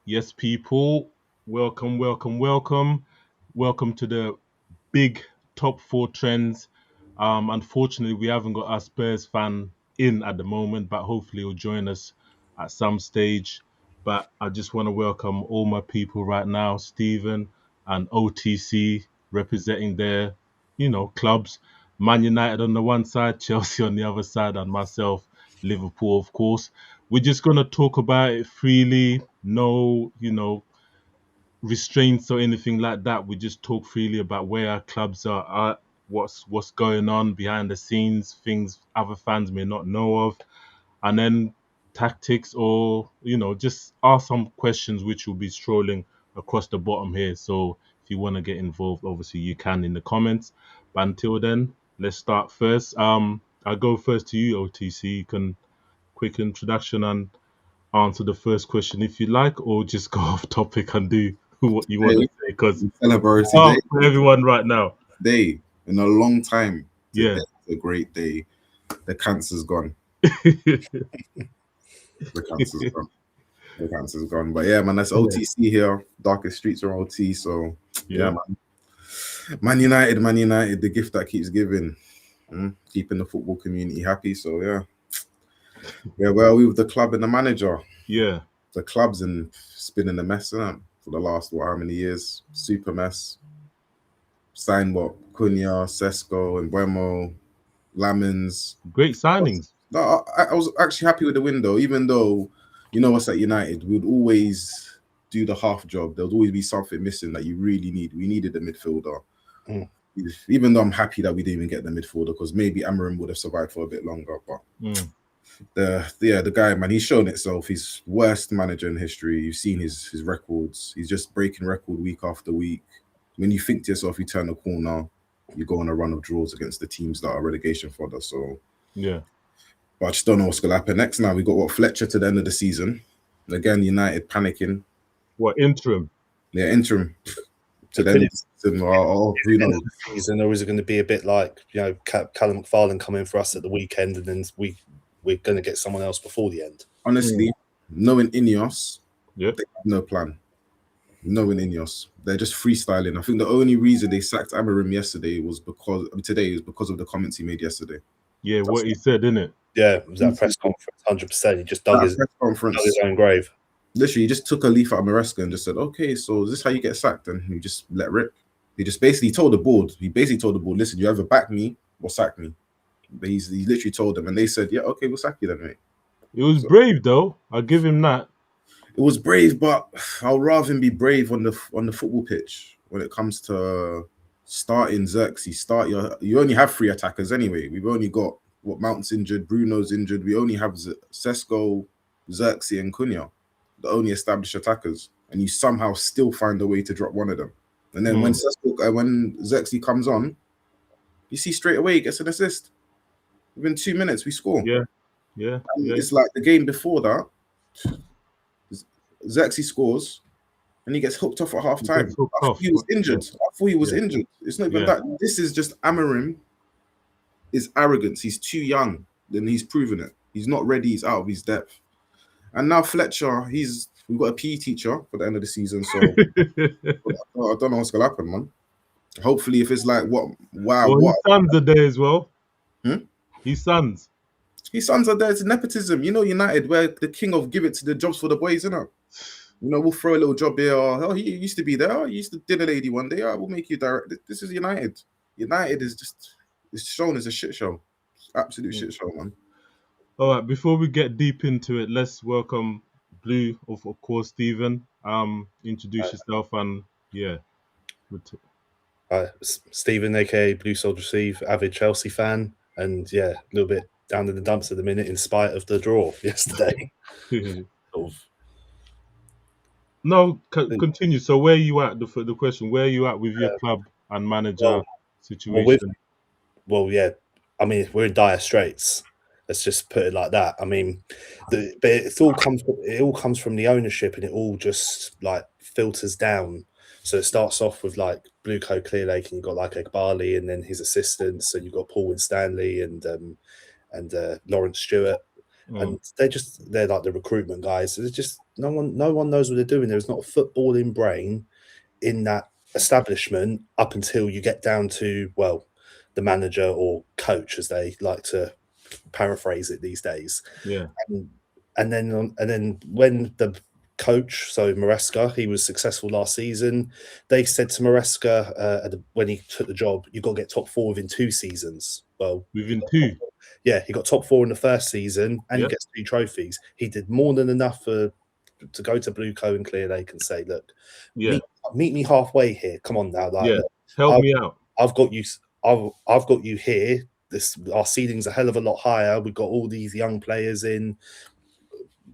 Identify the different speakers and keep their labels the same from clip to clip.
Speaker 1: Yes, people, welcome, welcome, welcome. Welcome to the big top four trends. Unfortunately, we haven't got our Spurs fan in at the moment, but hopefully he'll join us at some stage. But I just want to welcome all my people right now, Stephen and OTC representing their, clubs. Man United on the one side, Chelsea on the other side, and myself, Liverpool, of course. We're just gonna talk about it freely, no, restraints or anything like that. We just talk freely about where our clubs are at, what's going on behind the scenes, things other fans may not know of, and then tactics or just ask some questions which will be strolling across the bottom here. So if you want to get involved, obviously you can in the comments. But until then, let's start first. I'll go first to you, OTC. You can quick introduction and answer the first question if you like, or just go off topic and do what you want to
Speaker 2: Hey,
Speaker 1: say because
Speaker 2: we celebrate
Speaker 1: oh,
Speaker 2: today.
Speaker 1: for everyone right now.
Speaker 2: Day in a long time.
Speaker 1: Yeah.
Speaker 2: Today's a great day. The cancer's gone. The cancer's gone. The cancer's gone. But yeah, man, that's
Speaker 1: Yeah.
Speaker 2: OTC here. Darkest streets are OT. So yeah,
Speaker 1: Yeah.
Speaker 2: man. Man United, the gift that keeps giving. Keeping the football community happy. So yeah. Where are we with the club and the manager?
Speaker 1: Yeah.
Speaker 2: The club's in spinning a mess, innit? For the last how many years? Super mess. Signed what? Cunha, Sesko, and Buemo, Lamens.
Speaker 1: Great signings.
Speaker 2: No, I was actually happy with the window, even though you know what's at United, we would always do the half job. There would always be something missing that you really need. We needed a midfielder.
Speaker 3: Mm.
Speaker 2: Even though I'm happy that we didn't even get the midfielder because maybe Amorim would have survived for a bit longer. But
Speaker 1: Mm.
Speaker 2: the guy, man, he's shown itself. He's worst manager in history. You've seen his records. He's just breaking record week after week. When you think to yourself, you turn the corner, you go on a run of draws against the teams that are relegation fodder. So
Speaker 1: Yeah.
Speaker 2: but I just don't know what's going to happen next. Now we got what Fletcher to the end of the season. Again, United panicking.
Speaker 1: What interim?
Speaker 2: Yeah, interim to the
Speaker 3: Could
Speaker 2: end
Speaker 3: it
Speaker 2: of the season. Or who
Speaker 3: end
Speaker 2: knows?
Speaker 3: of the season, or is it going to be a bit like Callum McFarlane coming for us at the weekend, and then we're going to get someone else before the end?
Speaker 2: Honestly, knowing Ineos,
Speaker 1: Yep.
Speaker 2: they have no plan. Knowing Ineos, they're just freestyling. I think the only reason they sacked Amorim yesterday was today is because of the comments he made yesterday.
Speaker 1: Yeah.
Speaker 2: That's
Speaker 1: What he said, innit?
Speaker 3: Yeah, it was that press conference, 100%. He just dug
Speaker 2: that
Speaker 3: his
Speaker 2: press conference.
Speaker 3: own grave.
Speaker 2: Literally, he just took a leaf out of Maresca and just said, "Okay, so is this how you get sacked?" And he just let rip. He just basically told the board. He basically told the board, "Listen, you either back me or sack me." But he literally told them, and they said, "Yeah, okay, we'll sack you then, mate."
Speaker 1: It was
Speaker 2: So
Speaker 1: brave though. I'll give him that.
Speaker 2: it was brave, but I'll rather him be brave on the football pitch when it comes to starting Xerxes. You only have three attackers anyway. We've only got what Mount's injured, Bruno's injured. We only have Sesko, Xerxes, and Cunha, the only established attackers, and you somehow still find a way to drop one of them. And then
Speaker 1: Mm.
Speaker 2: when Xerxes comes on, you see straight away he gets an assist. Within 2 minutes, we score.
Speaker 1: Yeah. Yeah.
Speaker 2: And
Speaker 1: Yeah.
Speaker 2: it's like the game before that, Xerxes scores and he gets hooked off at half
Speaker 1: He
Speaker 2: time.
Speaker 1: gets hooked
Speaker 2: I thought
Speaker 1: off.
Speaker 2: he was
Speaker 1: Yeah.
Speaker 2: injured. I thought he was
Speaker 1: Yeah.
Speaker 2: injured. It's not even
Speaker 1: Yeah.
Speaker 2: that. This is just Amorim is arrogance. He's too young. Then he's proven it. He's not ready. He's out of his depth. And now Fletcher, we've got a PE teacher for the end of the season. So I don't know what's gonna happen, man. Hopefully, if it's like
Speaker 1: Well,
Speaker 2: what
Speaker 1: his sons are there as well.
Speaker 2: Hmm?
Speaker 1: His sons.
Speaker 2: His sons are there. It's nepotism. You know, United, we're the king of give it to the jobs for the boys, you know. We'll throw a little job here. Or, oh, he used to be there. Oh, he used to did a lady one day. Oh, we'll make you direct. This is United. United is just it's shown as a shit show. Absolute shit show, man.
Speaker 1: All right. Before we get deep into it, let's welcome Blue, of course, Stephen. Introduce yourself and yeah.
Speaker 3: Stephen, aka Blue Soldier Steve, avid Chelsea fan, and yeah, a little bit down in the dumps at the minute in spite of the draw yesterday. Sort of.
Speaker 1: No, continue. So where are you at? The question: where are you at with your club and manager
Speaker 3: Well,
Speaker 1: situation?
Speaker 3: yeah. I mean, we're in dire straits. Let's just put it like that. I mean, but it all comes from the ownership, and it all just like filters down. So it starts off with like Blue Coat Clear Lake, and you've got like Egbali, and then his assistants, and you've got Paul Winstanley and Lawrence Stewart. and they're like the recruitment guys. There's just no one knows what they're doing. There's not a footballing brain in that establishment up until you get down to, well, the manager or coach, as they like to paraphrase it these days.
Speaker 1: Yeah.
Speaker 3: And then when the coach, so Maresca, he was successful last season. They said to Maresca when he took the job, "You've got to get top 4 within 2 seasons." Well,
Speaker 1: Within 2.
Speaker 3: yeah, he got top 4 in the first season, and
Speaker 1: Yep.
Speaker 3: he gets 2 trophies. He did more than enough to go to Blue Co and Clear Lake and say, "Look,
Speaker 1: Yeah.
Speaker 3: meet me halfway here. Come on now, like,
Speaker 1: Yeah.
Speaker 3: look,
Speaker 1: Help me out.
Speaker 3: I've got you. I've got you here. Our ceiling's a hell of a lot higher. We've got all these young players in.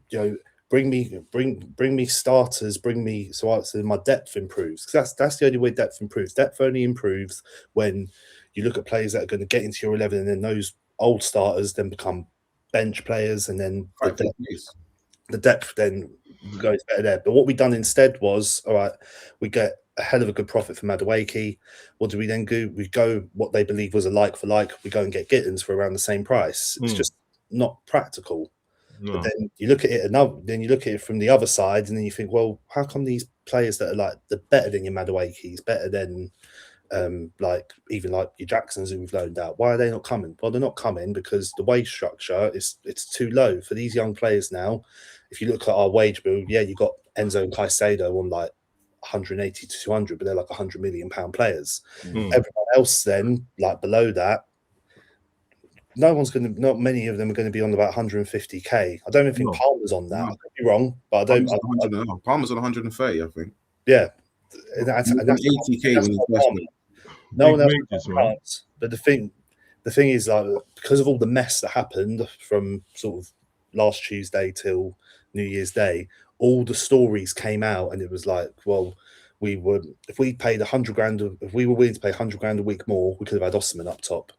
Speaker 3: You know, bring me starters. Bring me so my depth improves. Because that's the only way depth improves. Depth only improves when you look at players that are going to get into your 11, and then those old starters then become bench players, and then the depth then goes better there. But what we done instead was, all right, we get a hell of a good profit from Madueke. What do we then do? We go what they believe was a like for like. We go and get Gittins for around the same price. It's just not practical.
Speaker 1: No.
Speaker 3: But then you look at it then you look at it from the other side, and then you think, well, how come these players that are like the better than your Maduekes, better than like even like your Jacksons who we've loaned out, why are they not coming? Well, they're not coming because the wage structure it's too low for these young players now. If you look at our wage bill, yeah, you got Enzo and Caicedo on like 180 to 200, but they're like 100 million pound players. Everyone else then, like below that, not many of them are going to be on about 150k. I don't even think Palmer's on that. I could be wrong, but I don't.
Speaker 2: Palmer's on 130, I think.
Speaker 3: Yeah, that's
Speaker 2: 80k when he's best.
Speaker 3: No one else can't. But the thing is, like, because of all the mess that happened from sort of last Tuesday till New Year's Day, all the stories came out, and it was like, well, if we paid 100 grand, if we were willing to pay 100 grand a week more, we could have had Osman up top.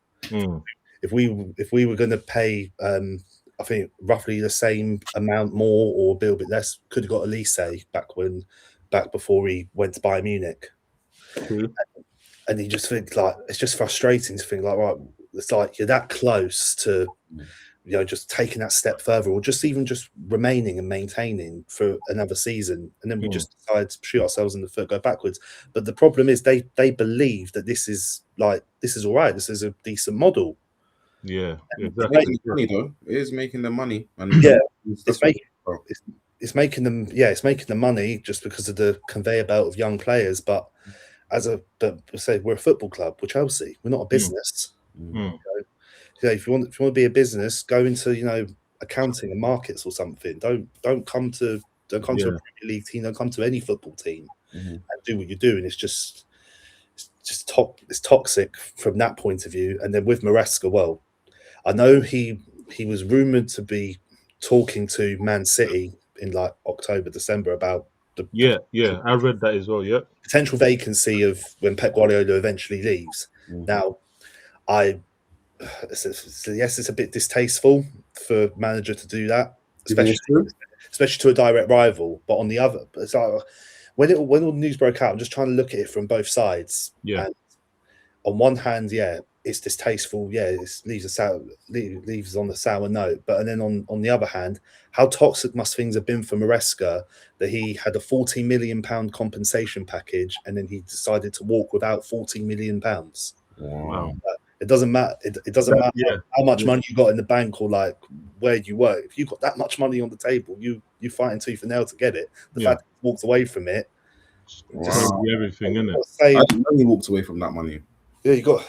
Speaker 3: If we were going to pay, I think roughly the same amount more or a little bit less, could have got Elise back before he went to Bayern Munich. And you just think like it's just frustrating to think like, right, it's like you're that close to, you know, just taking that step further, or just even just remaining and maintaining for another season, and then we just decide to shoot ourselves in the foot, go backwards. But the problem is they believe that this is all right, this is a decent model.
Speaker 1: Yeah,
Speaker 2: exactly. It's making money though. It is making the money, and
Speaker 3: yeah, it's making them. Yeah, it's making the money just because of the conveyor belt of young players, but. But say we're a football club, we're Chelsea. We're not a business. If you want to be a business, go into accounting and markets or something. Don't come to a Premier League team. Don't come to any football team and do what you're doing. It's just it's toxic from that point of view. And then with Maresca, well, I know he was rumored to be talking to Man City in like October, December about.
Speaker 1: I read that as well. Yeah,
Speaker 3: potential vacancy of when Pep Guardiola eventually leaves. Now, it's a bit distasteful for manager to do that, especially to a direct rival. But on the other, it's like when all the news broke out, I'm just trying to look at it from both sides.
Speaker 1: Yeah.
Speaker 3: And on one hand, it's distasteful. Yeah, it leaves on the sour note. But and then on the other hand, how toxic must things have been for Maresca that he had a 40 million pound compensation package and then he decided to walk without 40 million pounds.
Speaker 1: Wow.
Speaker 3: It doesn't matter. It doesn't matter how much money you got in the bank or like where you work. If you got that much money on the table, you fighting tooth and nail to get it. The fact that he walked away from it,
Speaker 1: everything, isn't it?
Speaker 2: I didn't know he walked away from that money.
Speaker 3: Yeah, you got.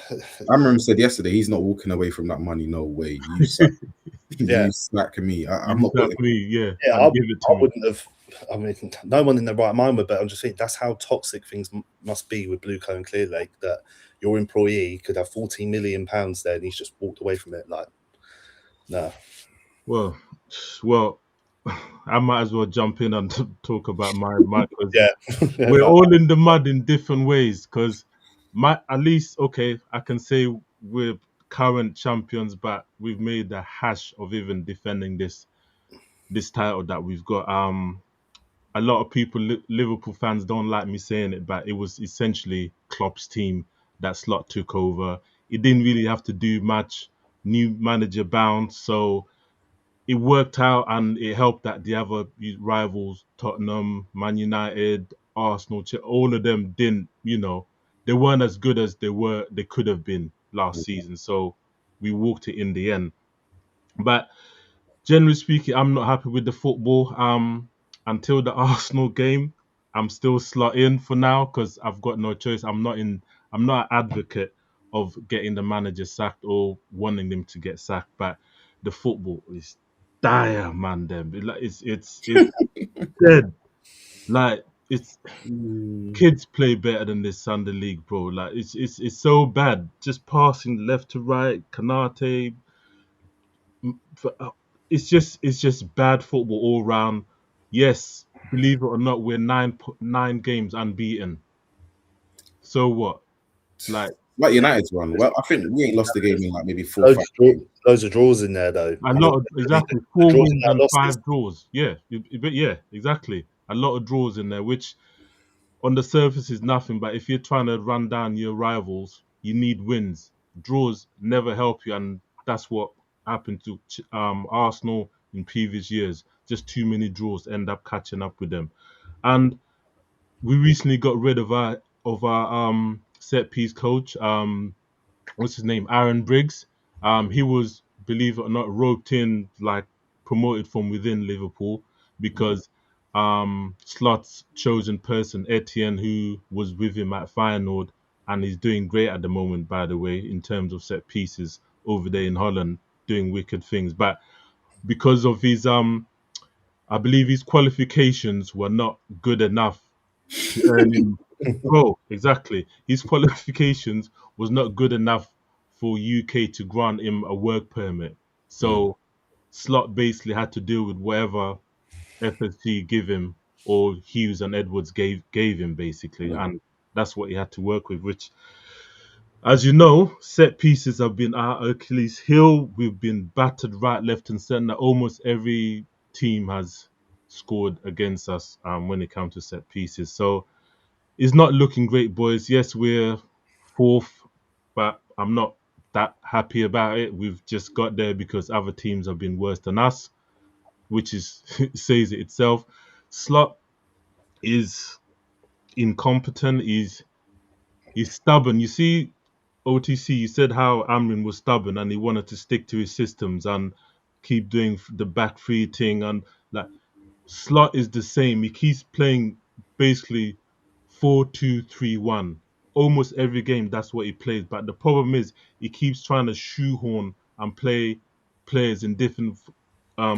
Speaker 2: Amorim said yesterday he's not walking away from that money. No way. You slack me. I'm not.
Speaker 1: Me,
Speaker 3: I wouldn't have. I mean, no one in their right mind would, but I'm just saying that's how toxic things must be with Blue Co and Clear Lake. That your employee could have 14 million pounds there, and he's just walked away from it. Like, no.
Speaker 1: Well, I might as well jump in and talk about my because we're all in the mud in different ways. Because at least I can say we're current champions, but we've made a hash of even defending this title that we've got. A lot of people, Liverpool fans, don't like me saying it, but it was essentially Klopp's team that Slot took over. It didn't really have to do much. New manager bound, so it worked out and it helped that the other rivals, Tottenham, Man United, Arsenal, all of them didn't, they weren't as good as they could have been last season. So we walked it in the end. But generally speaking, I'm not happy with the football. Until the Arsenal game, I'm still slotting for now because I've got no choice. I'm not an advocate of getting the manager sacked or wanting them to get sacked, but the football is dire, man. Them it's dead. Like it's
Speaker 2: Mm.
Speaker 1: kids play better than this Sunday league, bro. Like it's so bad. Just passing left to right, Kanate, it's just bad football all round. Yes, believe it or not, we're nine games unbeaten. So what? Like
Speaker 2: Like United's one. Well, I think we ain't lost the game in like maybe 4 or 5
Speaker 3: Loads,
Speaker 2: games.
Speaker 3: loads of draws in there though.
Speaker 1: a
Speaker 3: I mean,
Speaker 1: lot of exactly
Speaker 3: the
Speaker 1: four
Speaker 3: draws and
Speaker 1: wins
Speaker 3: no
Speaker 1: and
Speaker 3: losses.
Speaker 1: five draws. Yeah, but yeah, exactly. A lot of draws in there, which on the surface is nothing, but if you're trying to run down your rivals, you need wins. Draws never help you, and that's what happened to Arsenal in previous years. Just too many draws end up catching up with them. And we recently got rid of our set piece coach. What's his name? Aaron Briggs. He was, believe it or not, roped in, like promoted from within Liverpool because Slot's chosen person, Etienne, who was with him at Feyenoord, and he's doing great at the moment, by the way, in terms of set pieces over there in Holland, doing wicked things. But because of his I believe his qualifications were not good enough to earn him. Bro, exactly. His qualifications was not good enough for UK to grant him a work permit. So Slot basically had to deal with whatever FSG give him or Hughes and Edwards gave him basically,
Speaker 2: Mm.
Speaker 1: and that's what he had to work with. Which, as you know, set pieces have been our Achilles heel. We've been battered right, left, and centre. Almost every team has scored against us when it comes to set pieces. So it's not looking great, boys. Yes, we're fourth, but I'm not that happy about it. We've just got there because other teams have been worse than us, which is says it itself. Slot is incompetent. He's stubborn. You see, OTC, you said how Amrin was stubborn and he wanted to stick to his systems and keep doing the back three thing and like Slot is the same. He keeps playing basically 4-2-3-1. Almost every game, that's what he plays. But the problem is, he keeps trying to shoehorn and play players in different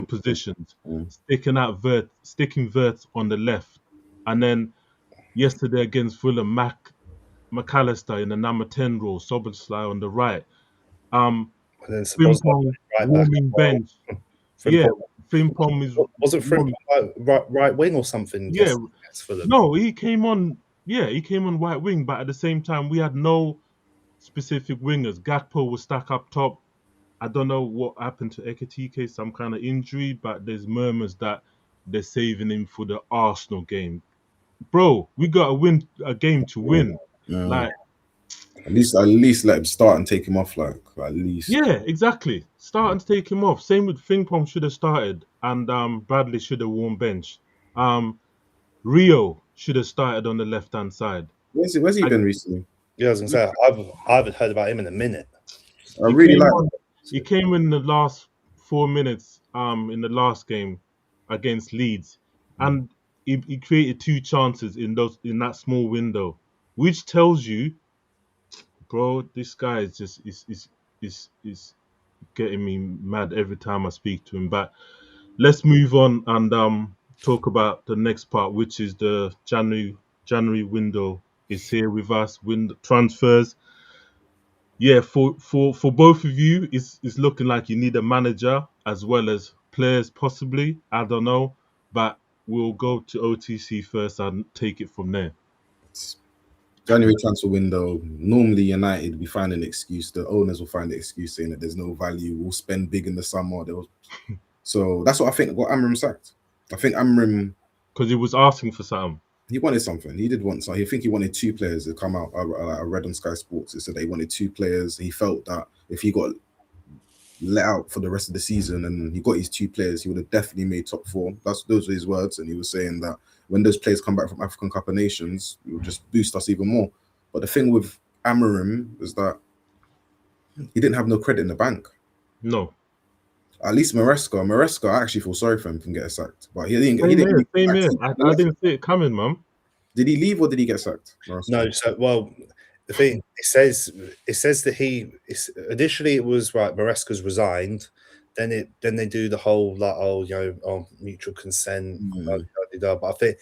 Speaker 1: positions,
Speaker 2: Mm.
Speaker 1: sticking verts on the left, and then yesterday against Fulham, McAllister in the number 10 role, Soboslai on the right. Um,
Speaker 3: And then suppose
Speaker 1: Frimpong
Speaker 3: right back as
Speaker 1: warming
Speaker 3: well.
Speaker 1: bench. Yeah,
Speaker 3: Frimpong
Speaker 1: Frimpong is
Speaker 3: wasn't
Speaker 1: warm.
Speaker 3: Frimpong right wing or something
Speaker 1: Yeah,
Speaker 3: yesterday against Fulham.
Speaker 1: no, he came on. Yeah, he came on right wing, but at the same time, we had no specific wingers. Gakpo was stuck up top. I don't know what happened to Ekitike, some kind of injury, but there's murmurs that they're saving him for the Arsenal game. Bro, we got to win a game to
Speaker 2: Mm.
Speaker 1: win.
Speaker 2: Mm.
Speaker 1: Like,
Speaker 2: At least let him start and take him off. Like at least.
Speaker 1: yeah, exactly. Start and take him off. Same with Frimpong should have started, and Bradley should have worn bench. Um, Rio should have started on the left hand side.
Speaker 2: Where's he
Speaker 1: I,
Speaker 2: been recently?
Speaker 3: Yeah, I was gonna say I haven't heard about him in a minute.
Speaker 2: I
Speaker 1: He
Speaker 2: really
Speaker 1: came
Speaker 2: like.
Speaker 1: on. He came in the last 4 minutes. In the last game against Leeds,
Speaker 2: Mm.
Speaker 1: and he created two chances in that small window, which tells you, bro, this guy is just is getting me mad every time I speak to him. But let's move on and talk about the next part, which is the January window is here with us. Window transfers. Yeah, for both of you, it's looking like you need a manager as well as players, possibly. I don't know, but we'll go to OTC first and take it from there.
Speaker 2: January transfer window. Normally, United we find an excuse. The owners will find the excuse saying that there's no value. We'll spend big in the summer. So that's what I think got Amorim sacked. I think Amorim
Speaker 1: Because he was asking for something.
Speaker 2: he wanted something. He did want something. I think he wanted two players to come out. I read on Sky Sports. It said they wanted two players. He felt that if he got let out for the rest of the season and he got his 2 players, he would have definitely made top 4. Those were his words, and he was saying that when those players come back from African Cup of Nations, it will just boost us even more. But the thing with Amorim is that he didn't have no credit in the bank.
Speaker 1: No.
Speaker 2: At least Maresca, I actually feel sorry for him can get sacked, but he didn't.
Speaker 1: Same here. I didn't see it coming, man.
Speaker 2: Did he leave or did he get sacked? Maresca?
Speaker 3: No, so well, the thing it says that initially it was right. Maresca's resigned, then they do the whole like mutual consent. But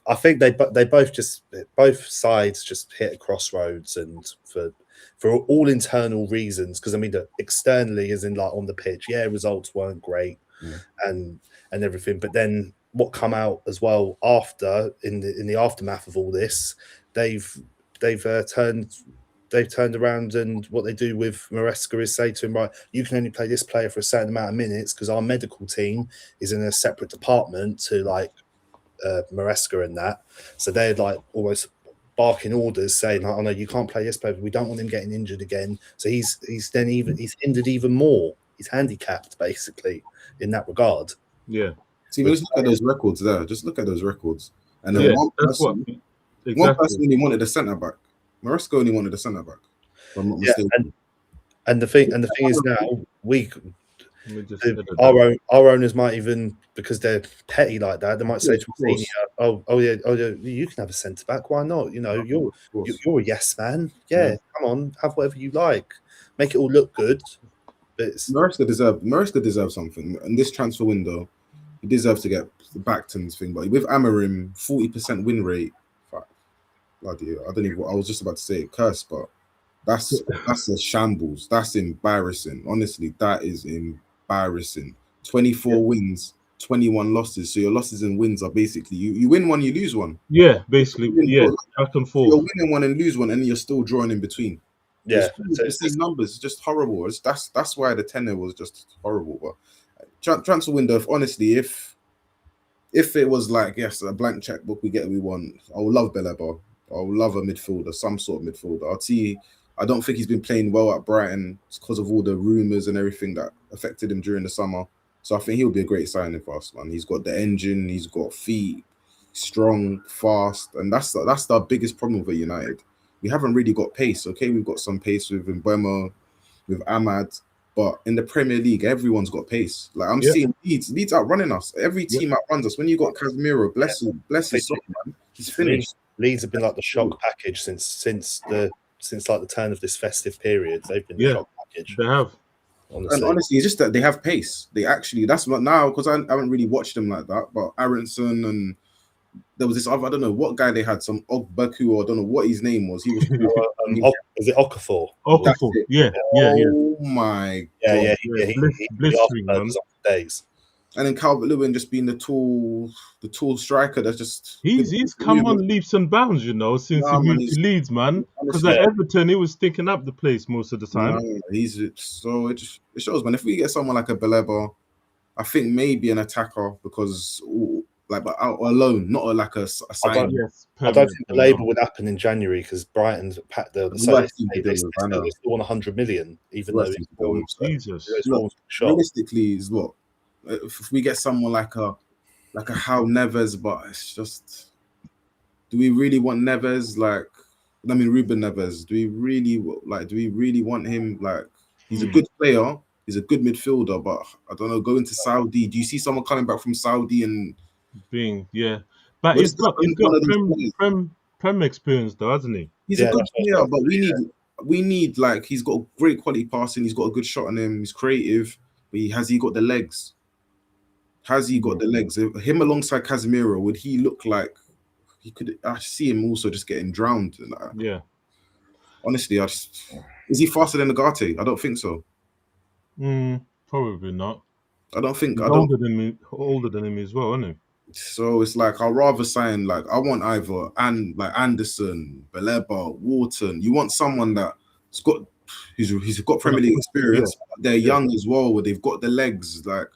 Speaker 3: I think they both sides just hit a crossroads, and for all internal reasons, because I mean externally as in like on the pitch, results weren't great and everything, but then what come out as well after in the aftermath of all this, they've turned around, and what they do with Maresca is say to him, right, you can only play this player for a certain amount of minutes because our medical team is in a separate department to like Maresca and that. So they're like almost barking orders saying, oh no, you can't play this player. We don't want him getting injured again. So he's hindered even more. He's handicapped basically in that regard.
Speaker 1: Yeah.
Speaker 2: See, just look at those records there. Just look at those records. And then one person only wanted a centre back. Maresca only wanted a centre back. If I'm not mistaken.
Speaker 3: And the thing is now our owners might even, because they're petty like that, they might say to a senior, oh yeah, you can have a centre back. Why not? You know, you're a yes man. Yeah, come on, have whatever you like. Make it all look good. But
Speaker 2: Maresca deserves something. In this transfer window, he deserves to get backed and thing. But with Amorim, 40% win rate. Bloody, I don't even. I was just about to say it, curse, but that's a shambles. That's embarrassing. Honestly, that is embarrassing. 24 wins, 21 losses. So your losses and wins are basically you win one, you lose one.
Speaker 1: Yeah, basically. Yeah, back and forth.
Speaker 2: You're winning one and lose one, and you're still drawing in between.
Speaker 3: Yeah,
Speaker 2: the same numbers. It's just horrible. That's why the tenor was just horrible. But transfer window, honestly, if it was like a blank checkbook, we want. I would love Beleba. I would love a midfielder, some sort of midfielder. I don't think he's been playing well at Brighton because of all the rumours and everything that affected him during the summer. So I think he'll be a great signing for us, man. He's got the engine, he's got feet, strong, fast, and that's the biggest problem with United. We haven't really got pace. Okay, we've got some pace with Mbeumo, with Ahmad, but in the Premier League, everyone's got pace. Like I'm seeing Leeds outrunning us. Every team outruns us. When you got Casemiro, bless his soul, man. He's finished.
Speaker 3: Leeds have been like the shock package since like the turn of this festive period. They've been the shock package.
Speaker 1: They have.
Speaker 2: Honestly, it's just that they have pace. They actually, that's what now, because I haven't really watched them like that. But Aronson, and there was this other, I don't know what guy they had, some Ogbaku, or I don't know what his name was. He was
Speaker 3: is it Okafor?
Speaker 1: Okafor, yeah.
Speaker 2: Oh my god.
Speaker 3: Yeah.
Speaker 1: Blistering, man.
Speaker 3: Days.
Speaker 2: And then Calvert-Lewin just being the tall striker that's just...
Speaker 1: He's come on leaps and bounds, since he moved to Leeds, man. Because at Everton, he was sticking up the place most of the time.
Speaker 2: It shows, man. If we get someone like a Beleba, I think maybe an attacker, because but out alone, not like a sign.
Speaker 3: I don't think the label would happen in January because Brighton's packed they still want 100 million, even though
Speaker 2: realistically is what. If we get someone like a How Neves, but it's just, do we really want Neves? Ruben Neves. Do we really want him? Like, he's a good player, he's a good midfielder, but I don't know. Going to Saudi, do you see someone coming back from Saudi and
Speaker 1: being But he's got Prem experience though, hasn't he?
Speaker 2: He's a good player, but we need like, he's got great quality passing, he's got a good shot on him, he's creative, but has he got the legs? Has he got the legs? Him alongside Casemiro, would he look like he could? I see him also just getting drowned.
Speaker 1: Yeah.
Speaker 2: Honestly, is he faster than Nagate? I don't think so.
Speaker 1: Probably not.
Speaker 2: I don't think.
Speaker 1: He's older than him as well, isn't he?
Speaker 2: So it's like, I'd rather sign, like, I want either Anderson, Beleba, Wharton. You want someone that's got he's got Premier League experience. They're young as well, where they've got the legs. Like,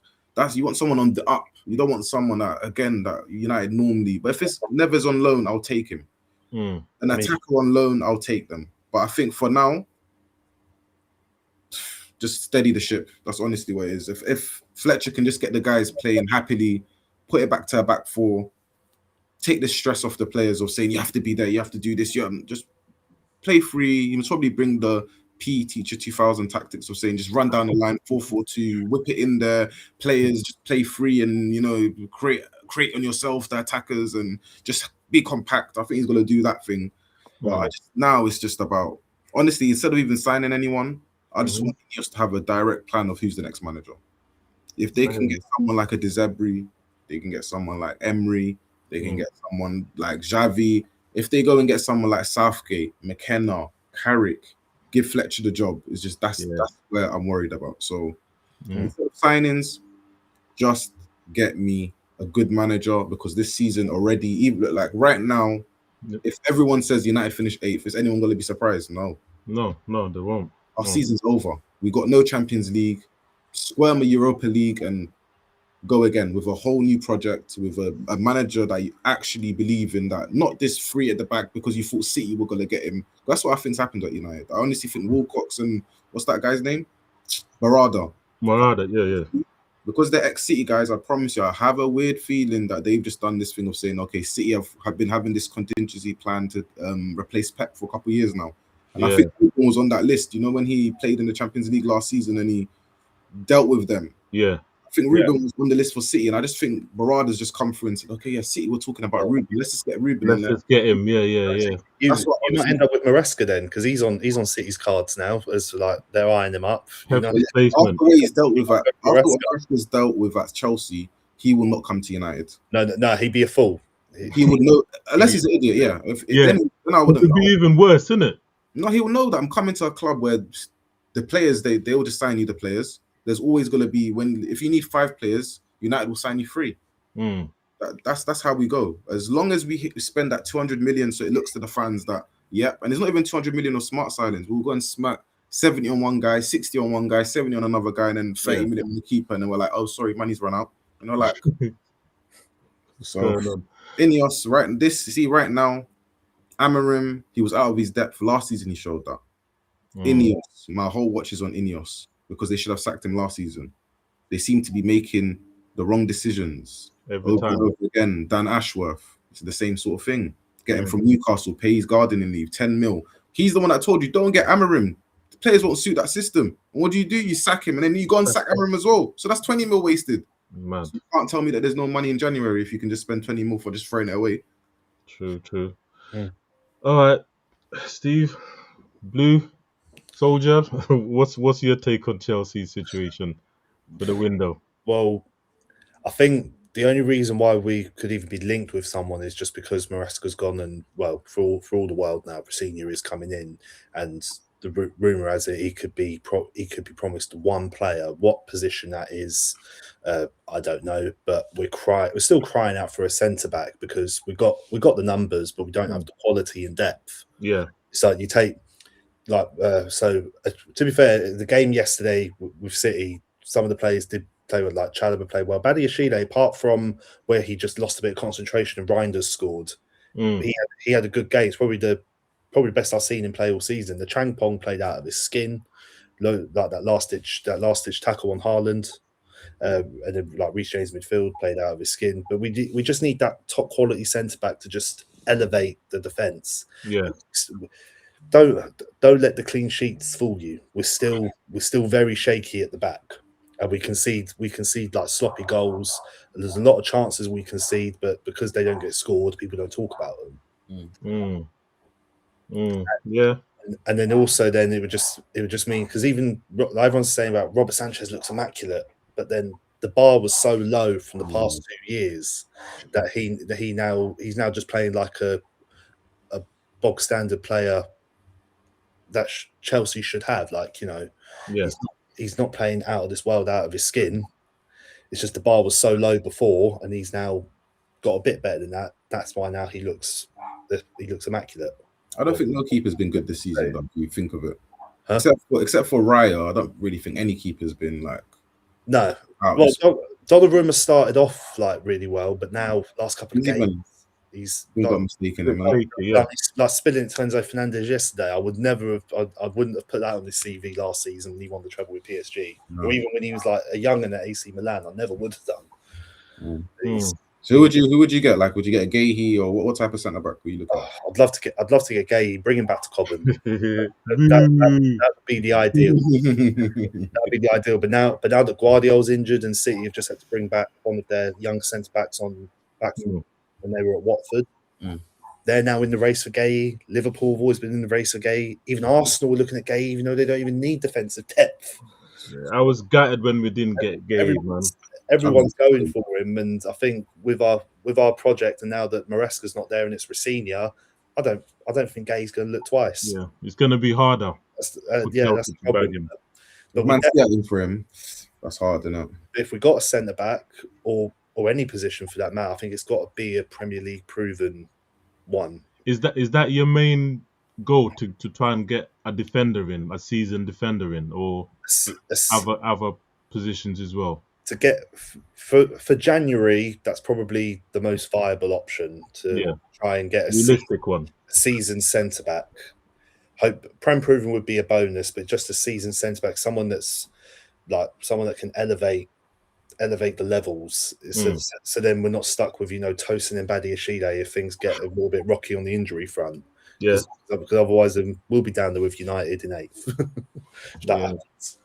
Speaker 2: you want someone on the up. You don't want someone that United normally. But if it's Neves on loan, I'll take him. An attacker on loan, I'll take them. But I think for now, just steady the ship. That's honestly what it is. If Fletcher can just get the guys playing happily, put it back to a back four, take the stress off the players of saying you have to be there, you have to do this, just play free. You must probably bring the PE teacher 2000 tactics of saying just run down the line 4-4-2, whip it in there, players just play free and create on yourself the attackers and just be compact. I think he's gonna do that thing. But now it's just about, honestly, instead of even signing anyone, I just want us to have a direct plan of who's the next manager. If they can get someone like a De Zerbi, they can get someone like Emery, they can get someone like Xavi. If they go and get someone like Southgate, McKenna, Carrick, give Fletcher the job. It's just that's where I'm worried about. So instead of signings, just get me a good manager, because this season already, even like right now, if everyone says United finish 8th, is anyone going to be surprised? No,
Speaker 1: they won't.
Speaker 2: Our season's over. We got no Champions League, squirm a Europa League, and go again with a whole new project, with a manager that you actually believe in, that not this free at the back because you thought City were going to get him. That's what I think's happened at United. I honestly think Wilcox and what's that guy's name? Morada,
Speaker 1: yeah.
Speaker 2: Because they're ex-City guys, I promise you, I have a weird feeling that they've just done this thing of saying, okay, City have been having this contingency plan to replace Pep for a couple of years now. And I think Ruben was on that list, when he played in the Champions League last season and he dealt with them.
Speaker 1: Yeah.
Speaker 2: I think Ruben was on the list for City, and I just think Barada's just come through and said, okay, yeah, City, we're talking about Ruben. Let's just get Ruben in there.
Speaker 1: Let's just get him. Yeah.
Speaker 3: You might end up with Maresca then, because he's on City's cards now, as like they're eyeing him up.
Speaker 2: After the way he's dealt with that, after what Maresca's dealt with at Chelsea, he will not come to United.
Speaker 3: No, he'd be a fool.
Speaker 2: He would know, unless he's an idiot. Yeah, then I wouldn't.
Speaker 1: It would be even worse, isn't it?
Speaker 2: No, he will know that I'm coming to a club where the players they will just sign you the players. There's always going to be, if you need 5 players, United will sign you 3. That's how we go. As long as we spend that 200 million, so it looks to the fans that and it's not even 200 million of smart signings. We'll go and smack 70 on one guy, 60 on one guy, 70 on another guy, and then 30 million on the keeper, and then we're like, oh, sorry, money's run out. Like so. Ineos, right now, Amorim, he was out of his depth last season. He showed that. Ineos, my whole watch is on Ineos, because they should have sacked him last season. They seem to be making the wrong decisions over and over again. Dan Ashworth, it's the same sort of thing. Get him from Newcastle, pay his gardening leave, 10 mil. He's the one that told you, don't get Amorim. The players won't suit that system. And what do? You sack him, and then you go and sack Amorim as well. So that's 20 mil wasted. So you can't tell me that there's no money in January if you can just spend 20 mil for just throwing it away.
Speaker 1: True. All right, Steve, Blue Soldier, what's your take on Chelsea's situation for the window?
Speaker 3: Well, I think the only reason why we could even be linked with someone is just because Maresca's gone, and for all the world now, Senior is coming in, and the rumor has it he could be promised one player. What position that is, I don't know, but we're still crying out for a centre back, because we got the numbers, but we don't have the quality and depth.
Speaker 1: Yeah.
Speaker 3: So you take to be fair, the game yesterday with City, some of the players did play with, like Chalobah played well. Badiashile, apart from where he just lost a bit of concentration and Reinders scored, he had a good game. It's probably the best I've seen him play all season. The Changpong played out of his skin, like that last ditch tackle on Haaland, and then like Reece James midfield played out of his skin. But we just need that top quality centre back to just elevate the defence.
Speaker 1: Yeah.
Speaker 3: Don't let the clean sheets fool you. We're still very shaky at the back, and we concede like sloppy goals. And there's a lot of chances we concede, but because they don't get scored, people don't talk about them.
Speaker 1: Yeah.
Speaker 3: And then also it would just mean, because even everyone's saying about Robert Sanchez looks immaculate, but then the bar was so low from the past 2 years that he's now just playing like a bog standard player that Chelsea should have. He's not playing out of this world, out of his skin. It's just the bar was so low before, and he's now got a bit better than that. That's why now he looks immaculate.
Speaker 2: I don't think no keeper's been good this season, though, if you think of it.
Speaker 3: Huh?
Speaker 2: Except for Raya, I don't really think any keeper's been like...
Speaker 3: No. Well, Donnarumma started off like really well, but now last couple of games... He's
Speaker 2: We
Speaker 3: not.
Speaker 2: got mistaken. I
Speaker 1: Shaky, yeah.
Speaker 3: Like spilling it to Enzo Fernandez yesterday, I would never have. I wouldn't have put that on his CV last season when he won the treble with PSG, or even when he was like a young'un at AC Milan. I never would have done.
Speaker 1: Mm.
Speaker 2: So who would you get? Like, would you get a Gahey or what type of centre back were you looking at?
Speaker 3: I'd love to get Gay, bring him back to Cobham. that
Speaker 1: Boo.
Speaker 3: would be the ideal. That would be the ideal. But now that Guardiola's injured and City have just had to bring back one of their young centre backs back from when they were at Watford.
Speaker 2: Mm.
Speaker 3: They're now in the race for Gay. Liverpool have always been in the race for Gay. Even Arsenal were looking at Gay, even though they don't even need defensive depth.
Speaker 1: Yeah, I was gutted when we didn't get Gay, man.
Speaker 3: Everyone's going for him, and I think with our project, and now that Maresca's not there and it's Rosinia, I don't think Gay's going to look twice.
Speaker 1: Yeah, it's going to be harder.
Speaker 3: That's
Speaker 1: for
Speaker 3: the
Speaker 1: Chelsea to
Speaker 3: problem.
Speaker 1: bag him.
Speaker 3: But
Speaker 2: Man City for him, that's hard, isn't it?
Speaker 3: if we got a centre back or any position for that matter, I think it's got to be a Premier League proven one.
Speaker 1: Is that your main goal to try and get a defender in, a seasoned defender in, or other positions as well?
Speaker 3: To get for January, that's probably the most viable option to try and get a
Speaker 1: realistic one.
Speaker 3: Seasoned centre back. Hope Prem proven would be a bonus, but just a seasoned centre back, someone that can elevate the levels. So then we're not stuck with Tosin and Badiashile if things get a little bit rocky on the injury front.
Speaker 1: Yeah,
Speaker 3: because otherwise we'll be down there with United in 8th. That happens.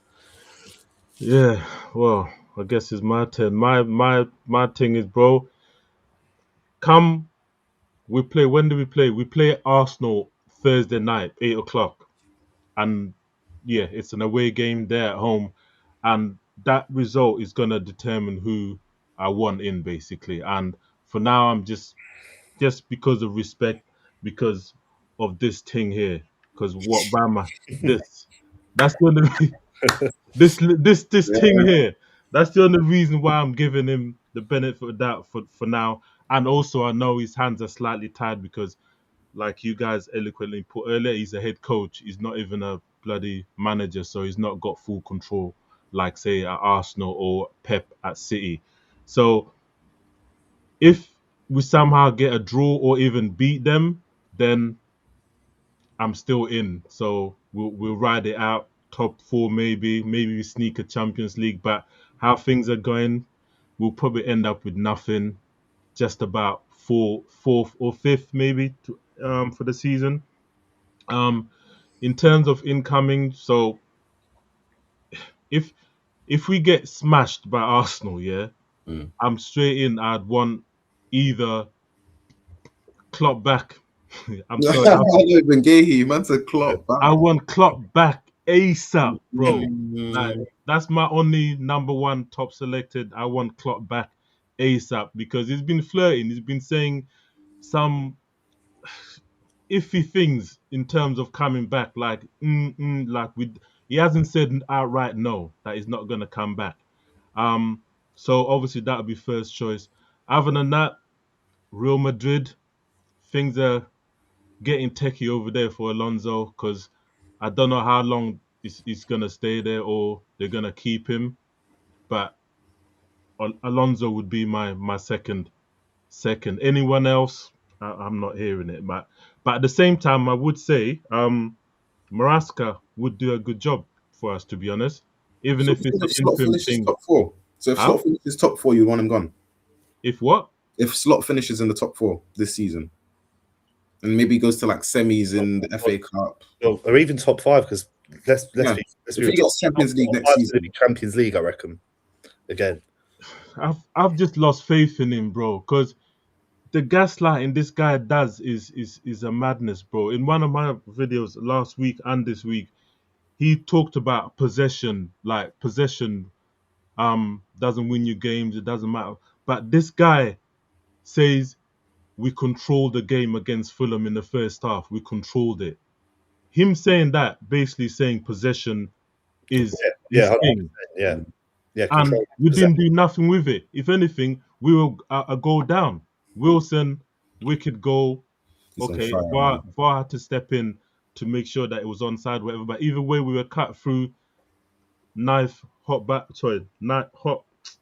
Speaker 1: Yeah, well, I guess it's my turn. My thing is, bro. When do we play? We play Arsenal Thursday night, 8:00, and yeah, it's an away game. There at home, and that result is gonna determine who I want in, basically. And for now, I'm just because of respect, because of this thing here, because what Bama this, that's the only this thing here. That's the only reason why I'm giving him the benefit of that for now. And also, I know his hands are slightly tied because, like you guys eloquently put earlier, he's a head coach. He's not even a bloody manager, so he's not got full control, like say at Arsenal or Pep at City. So if we somehow get a draw or even beat them, then I'm still in. So we'll ride it out. Top 4 maybe we sneak a Champions League. But how things are going, we'll probably end up with nothing. Just about fourth or fifth maybe for the season. In terms of incoming, so if we get smashed by Arsenal, yeah, I'm straight in. I'd want either Klopp back. I'm sorry.
Speaker 2: I don't even Gahey, man, to Klopp back.
Speaker 1: I want Klopp back ASAP, bro. Like that's my only number one top selected. I want Klopp back ASAP because he's been flirting. He's been saying some iffy things in terms of coming back. Like, he hasn't said outright no that he's not gonna come back. So obviously that would be first choice. Other than that, Real Madrid, things are getting techie over there for Alonso because I don't know how long he's gonna stay there or they're gonna keep him. But Alonso would be my second. Anyone else, I'm not hearing it. But at the same time, I would say Maresca would do a good job for us, to be honest. Even if it's an
Speaker 2: Slot
Speaker 1: interim
Speaker 2: finishes
Speaker 1: thing.
Speaker 2: top 4. So if Slot finishes top 4, you want him gone.
Speaker 1: If what?
Speaker 2: If Slot finishes in the top 4 this season, and maybe goes to like semis in the FA Cup,
Speaker 3: or even top 5, because let's be
Speaker 2: if he gets Champions League next season,
Speaker 3: Champions League, I reckon. Again,
Speaker 1: I've just lost faith in him, bro, because the gaslighting this guy does is a madness, bro. In one of my videos last week and this week, he talked about possession, like possession doesn't win you games, it doesn't matter. But this guy says we controlled the game against Fulham in the first half. We controlled it. Him saying that, basically saying possession is his thing.
Speaker 3: Yeah.
Speaker 1: And we didn't do nothing with it. If anything, we were a goal down. Wilson, wicked goal. Okay, VAR had to step in to make sure that it was onside, whatever. But either way, we were cut through.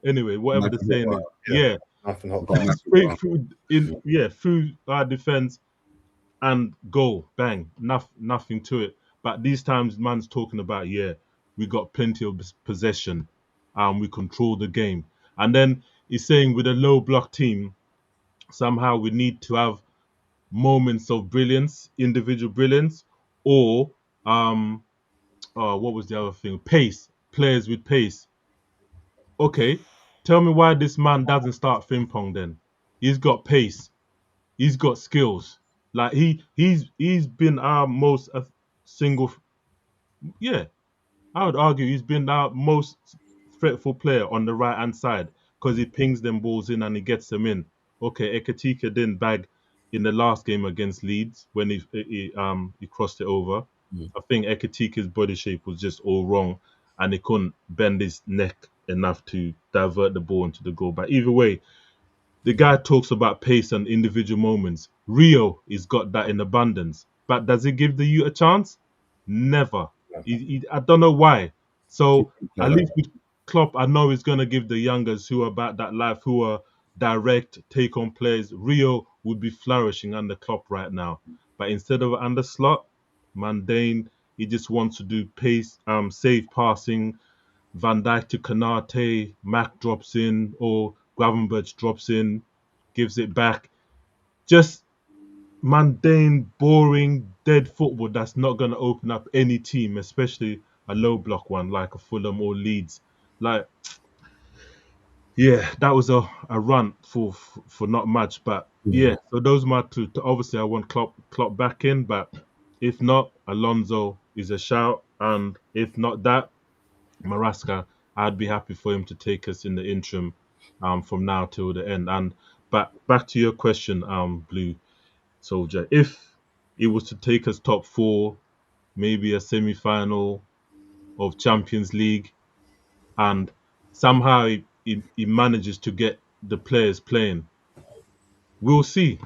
Speaker 1: Anyway, whatever the saying is. Yeah.
Speaker 3: Nothing hot.
Speaker 2: Got nothing,
Speaker 1: straight
Speaker 2: bro.
Speaker 1: through our defense and goal, bang, nothing to it. But these times, man's talking about we got plenty of possession, we control the game, and then he's saying with a low block team, somehow we need to have moments of brilliance, individual brilliance, or what was the other thing? Pace, players with pace. Okay, tell me why this man doesn't start Frimpong then? He's got pace. He's got skills. Like he's been our most single. Yeah, I would argue he's been our most threatful player on the right hand side because he pings them balls in and he gets them in. Okay, Ekatika didn't bag in the last game against Leeds when he crossed it over.
Speaker 2: Mm.
Speaker 1: I think Ekatika's body shape was just all wrong and he couldn't bend his neck enough to divert the ball into the goal. But either way, the guy talks about pace and individual moments. Rio, he's got that in abundance. But does he give the youth a chance? Never. I don't know why. So
Speaker 2: Play
Speaker 1: at
Speaker 2: like
Speaker 1: least with Klopp, I know he's going to give the youngers who are about that life, who are direct, take on players. Rio would be flourishing under Klopp right now. But instead of under Slot, mundane, he just wants to do pace, safe passing, Van Dijk to Kanate, Mac drops in, or Gravenberch drops in, gives it back. Just mundane, boring, dead football that's not going to open up any team, especially a low block one like a Fulham or Leeds. Like, yeah, that was a run for not much, but yeah. So those are my two. Obviously, I want Klopp back in, but if not, Alonso is a shout, and if not that, Maresca, I'd be happy for him to take us in the interim from now till the end. And but back to your question, Blue Soldier, if it was to take us top four, maybe a semi-final of Champions League, and somehow he manages to get the players playing, we'll see.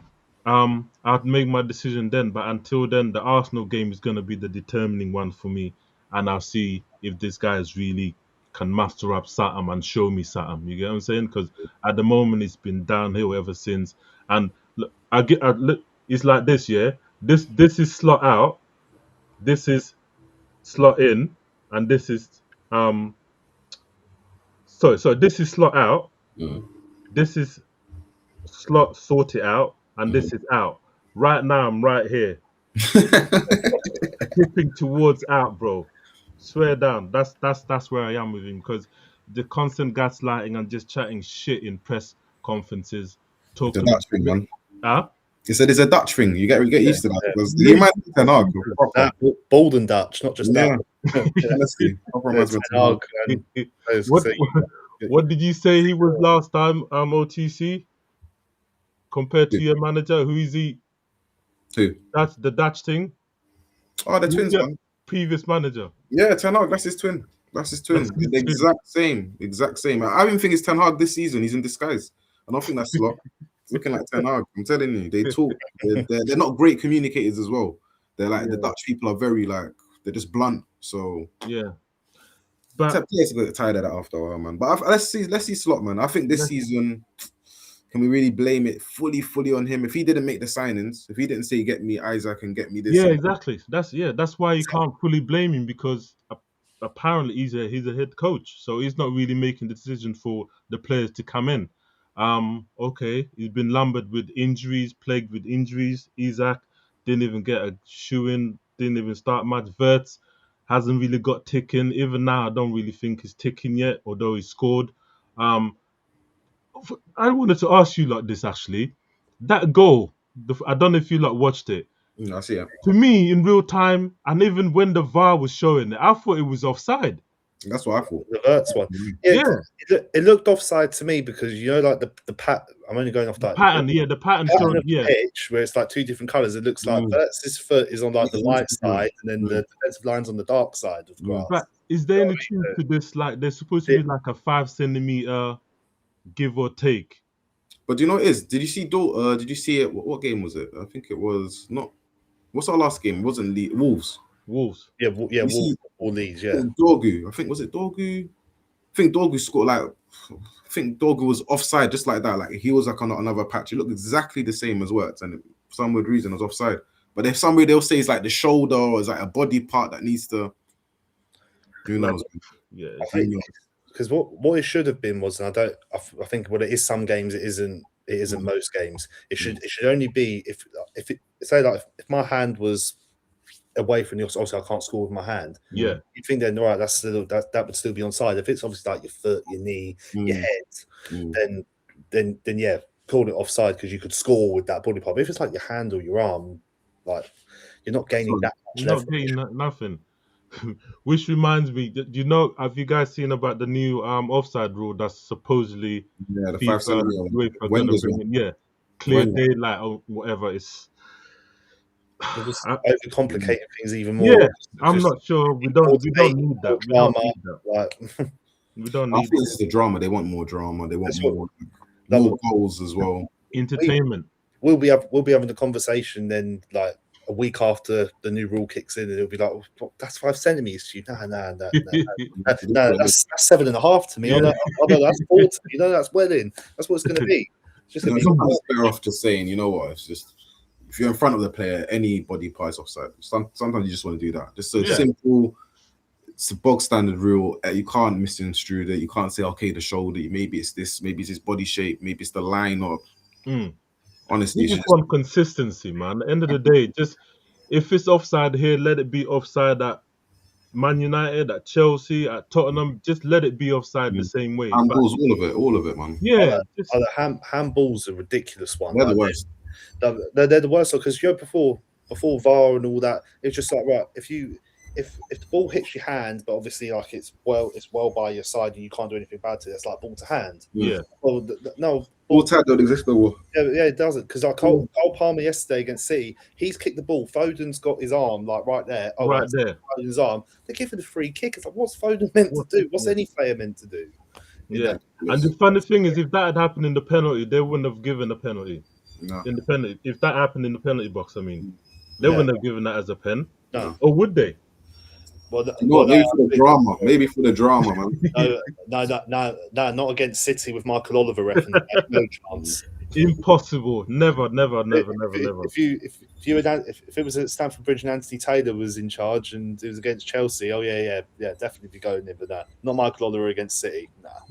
Speaker 1: I'd make my decision then, but until then, the Arsenal game is going to be the determining one for me, and I'll see if this guy is really can muster up something and show me something. You get what I'm saying? Because at the moment, it's been downhill ever since. And look, look, it's like this, yeah. This is slot out, this is slot in, and this is so this is slot out,
Speaker 2: Mm.
Speaker 1: this is slot sort it out, and this is out. Right now, I'm right here, tipping towards out, bro. Swear down. That's where I am with him because the constant gaslighting and just chatting shit in press conferences,
Speaker 2: It's a
Speaker 1: talking.
Speaker 2: Dutch thing, man.
Speaker 1: Huh?
Speaker 2: He said it's a Dutch thing. You get
Speaker 3: Yeah,
Speaker 2: used to that
Speaker 3: yeah.
Speaker 2: because you might be Ten Hag, proper.
Speaker 3: Bald and Dutch, not just
Speaker 2: Yeah,
Speaker 3: that.
Speaker 2: honestly, proper
Speaker 3: Yeah,
Speaker 2: reminds me of Ten Hag.
Speaker 3: and players
Speaker 1: what
Speaker 3: say,
Speaker 1: what did you say he was last time? OTC compared to
Speaker 2: Who?
Speaker 1: your manager. Who is he?
Speaker 2: Who?
Speaker 1: That's the Dutch thing.
Speaker 2: Oh, the
Speaker 1: Who's
Speaker 2: twins,
Speaker 1: your
Speaker 2: man.
Speaker 1: previous manager?
Speaker 2: Yeah, Ten Hag. That's his twin. That's his twin.
Speaker 1: That's his
Speaker 2: The
Speaker 1: twin.
Speaker 2: exact same. Exact same. I even think it's Ten Hag this season. He's in disguise. I don't think that's Slot. It's looking like Ten Hag. I'm telling you, they talk. They're not great communicators as well. They're like the
Speaker 1: Yeah.
Speaker 2: Dutch people are very like they're just blunt. So
Speaker 1: Yeah, but
Speaker 2: players get tired of that after a while, man. But let's see Slot, man. I think this season. Can we really blame it fully on him? If he didn't make the signings, if he didn't say get me Isaac and get me this,
Speaker 1: yeah,
Speaker 2: and
Speaker 1: exactly. That's why you can't fully blame him because apparently he's a head coach, so he's not really making the decision for the players to come in. Okay, he's been lumbered with injuries, plagued with injuries. Isaac didn't even get a shoe in, didn't even start much. Verts hasn't really got ticking. Even now, I don't really think he's ticking yet, although he scored. Um, I wanted to ask you like this actually. That goal, I don't know if you like watched it.
Speaker 2: I see it.
Speaker 1: To me, in real time, and even when the VAR was showing it, I thought it was offside.
Speaker 2: That's what I thought.
Speaker 3: the Verts one. Yeah, it looked offside to me because like the pat. I'm only going off that
Speaker 1: Pattern, the pattern
Speaker 3: pattern
Speaker 1: showed,
Speaker 3: of the pitch where it's like two different colours. It looks like Verts' foot is on like the light side, and then the defensive line's on the dark side of grass.
Speaker 1: But is there any truth to this? Like, there's supposed to be like a 5 centimeter give or take.
Speaker 2: But do you know what it is? Did you see? Did you see it? What game was it? I think it was not. What's our last game? It wasn't Wolves.
Speaker 1: Wolves.
Speaker 3: Yeah, Wolves or Leeds. Yeah,
Speaker 2: Dorgu. I think was it Dorgu. I think Dorgu scored like I think Dorgu was offside just like that. Like he was like on another patch. It looked exactly the same as Wirtz, and for some weird reason it was offside. But if somebody they'll say it's like the shoulder or it's like a body part that needs to. Who knows?
Speaker 1: Yeah,
Speaker 3: I think because what it should have been was, and I think what it is some games it isn't most games. It should only be if it say like if my hand was away from the obviously I can't score with my hand.
Speaker 1: Yeah,
Speaker 3: you'd think then right that would still be onside. If it's obviously like your foot, your knee, your head, then yeah, call it offside because you could score with that body part. But if it's like your hand or your arm, like you're not gaining that much
Speaker 1: you're not
Speaker 3: leverage.
Speaker 1: getting nothing. Which reminds me, do you know? Have you guys seen about the new offside rule that's supposedly
Speaker 2: the
Speaker 1: FIFA
Speaker 2: 5 centimeter
Speaker 1: UEFA gonna bring in? Yeah, clear daylight or whatever. It's
Speaker 3: They're just overcomplicating things even more.
Speaker 1: yeah. I'm not sure. We don't need that. We don't need that.
Speaker 3: Like,
Speaker 1: we don't
Speaker 2: I
Speaker 1: need
Speaker 2: think this is the drama. They want more drama. They want more goals as well.
Speaker 1: entertainment.
Speaker 3: We'll be having a conversation then, like a week after the new rule kicks in, and it'll be like, oh, that's 5 centimeters to you. No, that's 7.5 to me.
Speaker 1: Yeah.
Speaker 3: That's 4 to me. That's well in. That's what it's going to be. It's just going to be.
Speaker 2: Sometimes it's better off just saying, you know what? It's just if you're in front of the player, any body part is offside. Sometimes you just want to do that. Just so simple. It's a bog standard rule. You can't misconstrue it. You can't say, okay, the shoulder. Maybe it's this. Maybe it's his body shape. Maybe it's the line up. Honestly,
Speaker 1: you just want consistency, man. At the end of the day, just if it's offside here, let it be offside at Man United, at Chelsea, at Tottenham. Just let it be offside the same way.
Speaker 2: Handballs, all of it, man.
Speaker 1: Yeah,
Speaker 3: handballs are a ridiculous one.
Speaker 2: They're the worst.
Speaker 3: They're the worst because before VAR and all that, it's just like right if the ball hits your hand, but obviously like it's well by your side and you can't do anything about it. It's like ball to hand.
Speaker 1: Yeah.
Speaker 3: Well, no.
Speaker 2: Ball tag don't exist no more.
Speaker 3: Yeah, it doesn't because like Cole Palmer yesterday against City, he's kicked the ball. Foden's got his arm like right there.
Speaker 1: Right there.
Speaker 3: Foden's arm. They're giving a free kick. It's like what's Foden meant to do? What's any player meant to do?
Speaker 1: Yeah. And the funny thing is, if that had happened in the penalty, they wouldn't have given a penalty.
Speaker 2: No.
Speaker 1: In the penalty, if that happened in the penalty box, I mean, they wouldn't have given that as a pen.
Speaker 3: No.
Speaker 1: Or would they?
Speaker 3: Well,
Speaker 2: maybe for the drama. Maybe for the drama, man.
Speaker 3: No, not against City with Michael Oliver referencing. No chance.
Speaker 1: Impossible. Never.
Speaker 3: If it was at Stamford Bridge and Anthony Taylor was in charge and it was against Chelsea, yeah, definitely be going in. But no, not Michael Oliver against City.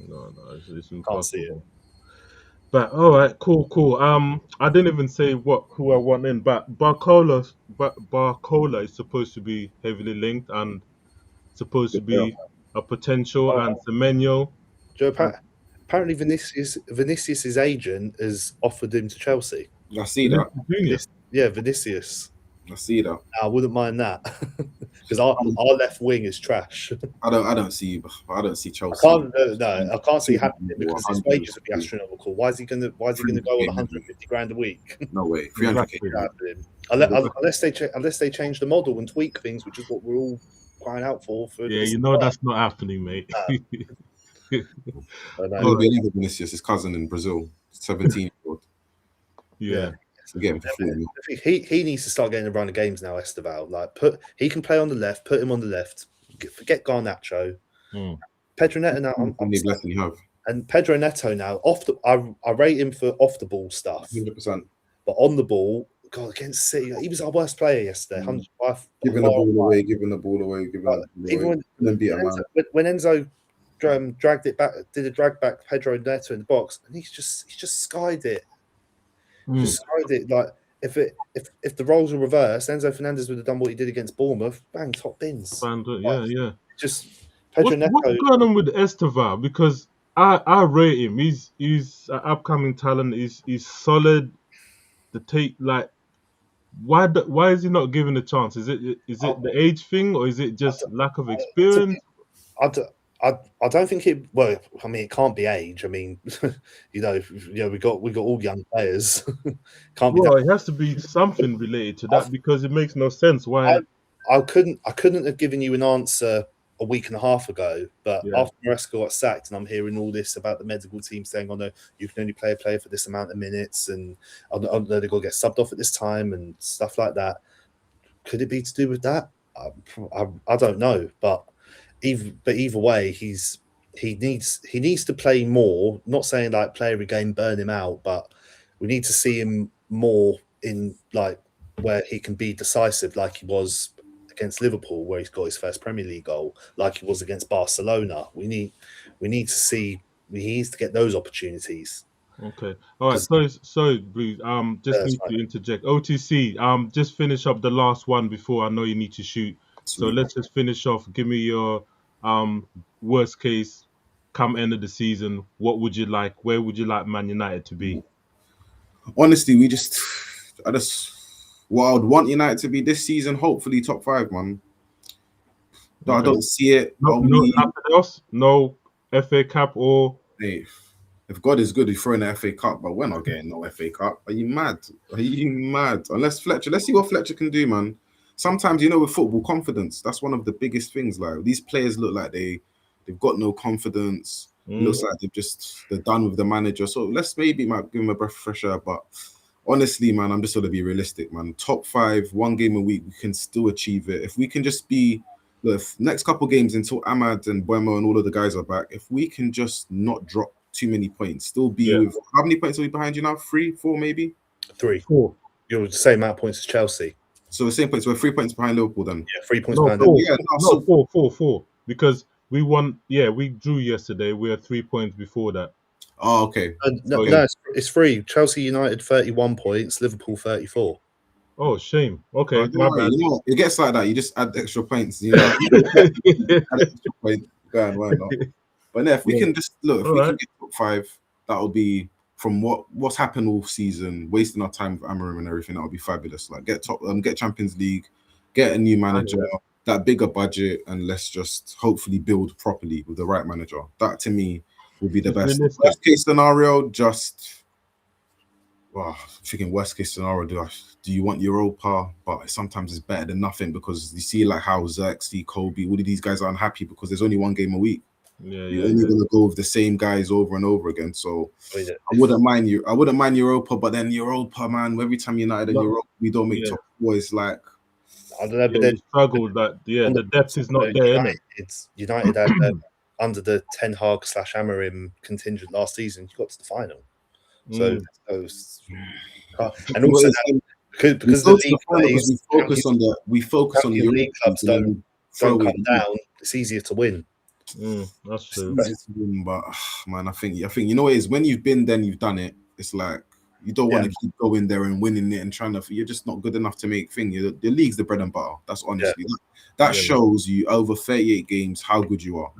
Speaker 1: No, it's impossible.
Speaker 3: Can't see it.
Speaker 1: But all right, cool. I didn't even say who I want in, but Barcola is supposed to be heavily linked and supposed to be a potential, and Semenyo.
Speaker 3: Joe, apparently Vinicius' agent has offered him to Chelsea.
Speaker 2: I see that.
Speaker 3: Vinicius.
Speaker 2: I see that.
Speaker 3: I wouldn't mind that because our left wing is trash.
Speaker 2: I don't see Chelsea.
Speaker 3: I can't see it happening because his wages would be astronomical. Why is he going to go on 150 grand a week?
Speaker 2: No way, 300K.
Speaker 3: Unless they change the model and tweak things, which is what we're all crying out for.
Speaker 1: That's not happening, mate.
Speaker 2: He'll be leaving Vinicius, his cousin in Brazil, 17-year-old.
Speaker 1: Yeah.
Speaker 3: He needs to start getting a run of games now, Esteval. Like he can play on the left, put him on the left. Forget Garnacho. Pedro Neto now. And Pedro Neto now I rate him for off the ball stuff.
Speaker 2: 100%.
Speaker 3: But on the ball, God, against City, he was our worst player yesterday.
Speaker 2: Giving the ball away.
Speaker 3: When Enzo dragged it back, did a drag back Pedro Neto in the box, and he's just skied it. Just skied it. Like if the roles were reversed, Enzo Fernandez would have done what he did against Bournemouth. Bang, top bins.
Speaker 1: Yeah.
Speaker 3: Just Pedro Neto.
Speaker 1: What's going on with Esteval? Because I rate him. He's an upcoming talent. He's solid. Why is he not given a chance? Is it the age thing, or is it just lack of experience?
Speaker 3: I don't think it. Well, I mean, it can't be age. I mean, we got all young players. Can't be.
Speaker 1: Well, it has to be something related to that because it makes no sense. Why?
Speaker 3: I couldn't have given you an answer a week and a half ago, but after Maresca got sacked, and I'm hearing all this about the medical team saying, "Oh no, you can only play a player for this amount of minutes," and they're going to get subbed off at this time and stuff like that. Could it be to do with that? I don't know, but either way, he's he needs to play more. Not saying like play every game, burn him out, but we need to see him more in like where he can be decisive, like he was against Liverpool, where he's got his first Premier League goal, like he was against Barcelona. We need to see. He needs to get those opportunities.
Speaker 1: Okay. All right. Sorry, Blue. Just
Speaker 3: That's
Speaker 1: need to interject. OTC. Just finish up the last one before I know you need to shoot. So
Speaker 2: Sweet.
Speaker 1: let's just finish off. Give me your worst case come end of the season. What would you like? Where would you like Man United to be?
Speaker 2: Honestly, what I would want United to be this season, hopefully top 5, man. I
Speaker 1: Okay.
Speaker 2: don't see it.
Speaker 1: No, nothing else. No FA Cup or.
Speaker 2: Hey, if God is good, he's throwing the FA Cup, but we're not getting no FA Cup. Are you mad? Are you mad? Unless Fletcher, let's see what Fletcher can do, man. Sometimes, with football, confidence, that's one of the biggest things. Like, these players look like they've got no confidence. It looks like they're done with the manager. So let's maybe might give him a breath of fresh air. But honestly, man, I'm just going to be realistic, man. Top 5, 1 game a week, we can still achieve it. If we can just be, look, next couple games until Ahmad and Buemo and all of the guys are back, if we can just not drop too many points, still be with, how many points are we behind you now? 3, 4 maybe?
Speaker 3: 3.
Speaker 1: 4.
Speaker 3: You're the same amount of points as Chelsea.
Speaker 2: So the same points. We're 3 points behind Liverpool then.
Speaker 3: Yeah, 3 points
Speaker 1: No,
Speaker 3: behind.
Speaker 1: 4.
Speaker 2: Yeah,
Speaker 1: No, 4. Because we won. Yeah, we drew yesterday. We're 3 points before that.
Speaker 2: Oh, okay.
Speaker 3: No, it's 3. Chelsea United 31 points, Liverpool 34.
Speaker 1: Oh, shame. Okay, my bad.
Speaker 2: It gets like that. You just add extra points. Add extra points. Go on, why not? But if we can just look, if we can get top 5, that will be from what's happened all season, wasting our time with Amorim and everything. That would be fabulous. Like get Champions League, get a new manager, that bigger budget, and let's just hopefully build properly with the right manager. That to me would be the best. Worst case scenario, thinking worst case scenario, do you want Europa? But sometimes it's better than nothing, because you see like how Xerxes, Kobe, all of these guys are unhappy because there's only 1 game a week. You're only going to go with the same guys over and over again. So I wouldn't mind you. I wouldn't mind Europa, but then Europa, man, every time United and Europa, we don't make top 4. It's like,
Speaker 3: I don't know, but then
Speaker 1: struggle that the depth is not there.
Speaker 3: United had under the Ten Hag / Amorim contingent last season, you got to the final. So and also because the league
Speaker 2: we focus on the
Speaker 3: league clubs don't come down. It's easier to win.
Speaker 1: That's true.
Speaker 2: It's easier to win, but man, I think you know what it is, when you've been there and you've done it. It's like you don't want to keep going there and winning it and trying to. You're just not good enough to make things. The league's the bread and butter. That's honestly that shows you over 38 games how good you are.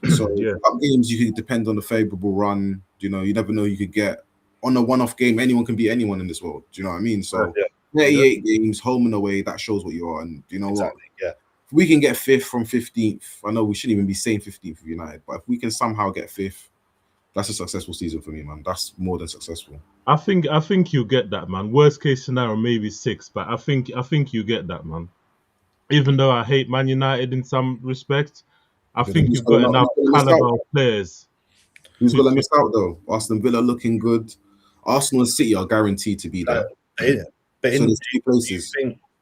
Speaker 2: So some games you could depend on the favourable run. You never know. You could get on a one-off game. Anyone can beat anyone in this world. Do you know what I mean? So 38 games, home and away. That shows what you are. And you know what?
Speaker 3: Yeah.
Speaker 2: If we can get 5th from 15th, I know we shouldn't even be saying 15th for United, but if we can somehow get 5th, that's a successful season for me, man. That's more than successful.
Speaker 1: I think you get that, man. Worst case scenario, maybe 6, but I think you get that, man. Even though I hate Man United in some respects, I think you've got enough caliber of players.
Speaker 2: Who's going to miss out though? Aston Villa looking good. Arsenal and City are guaranteed to be there.
Speaker 3: But
Speaker 2: so there's 2 places.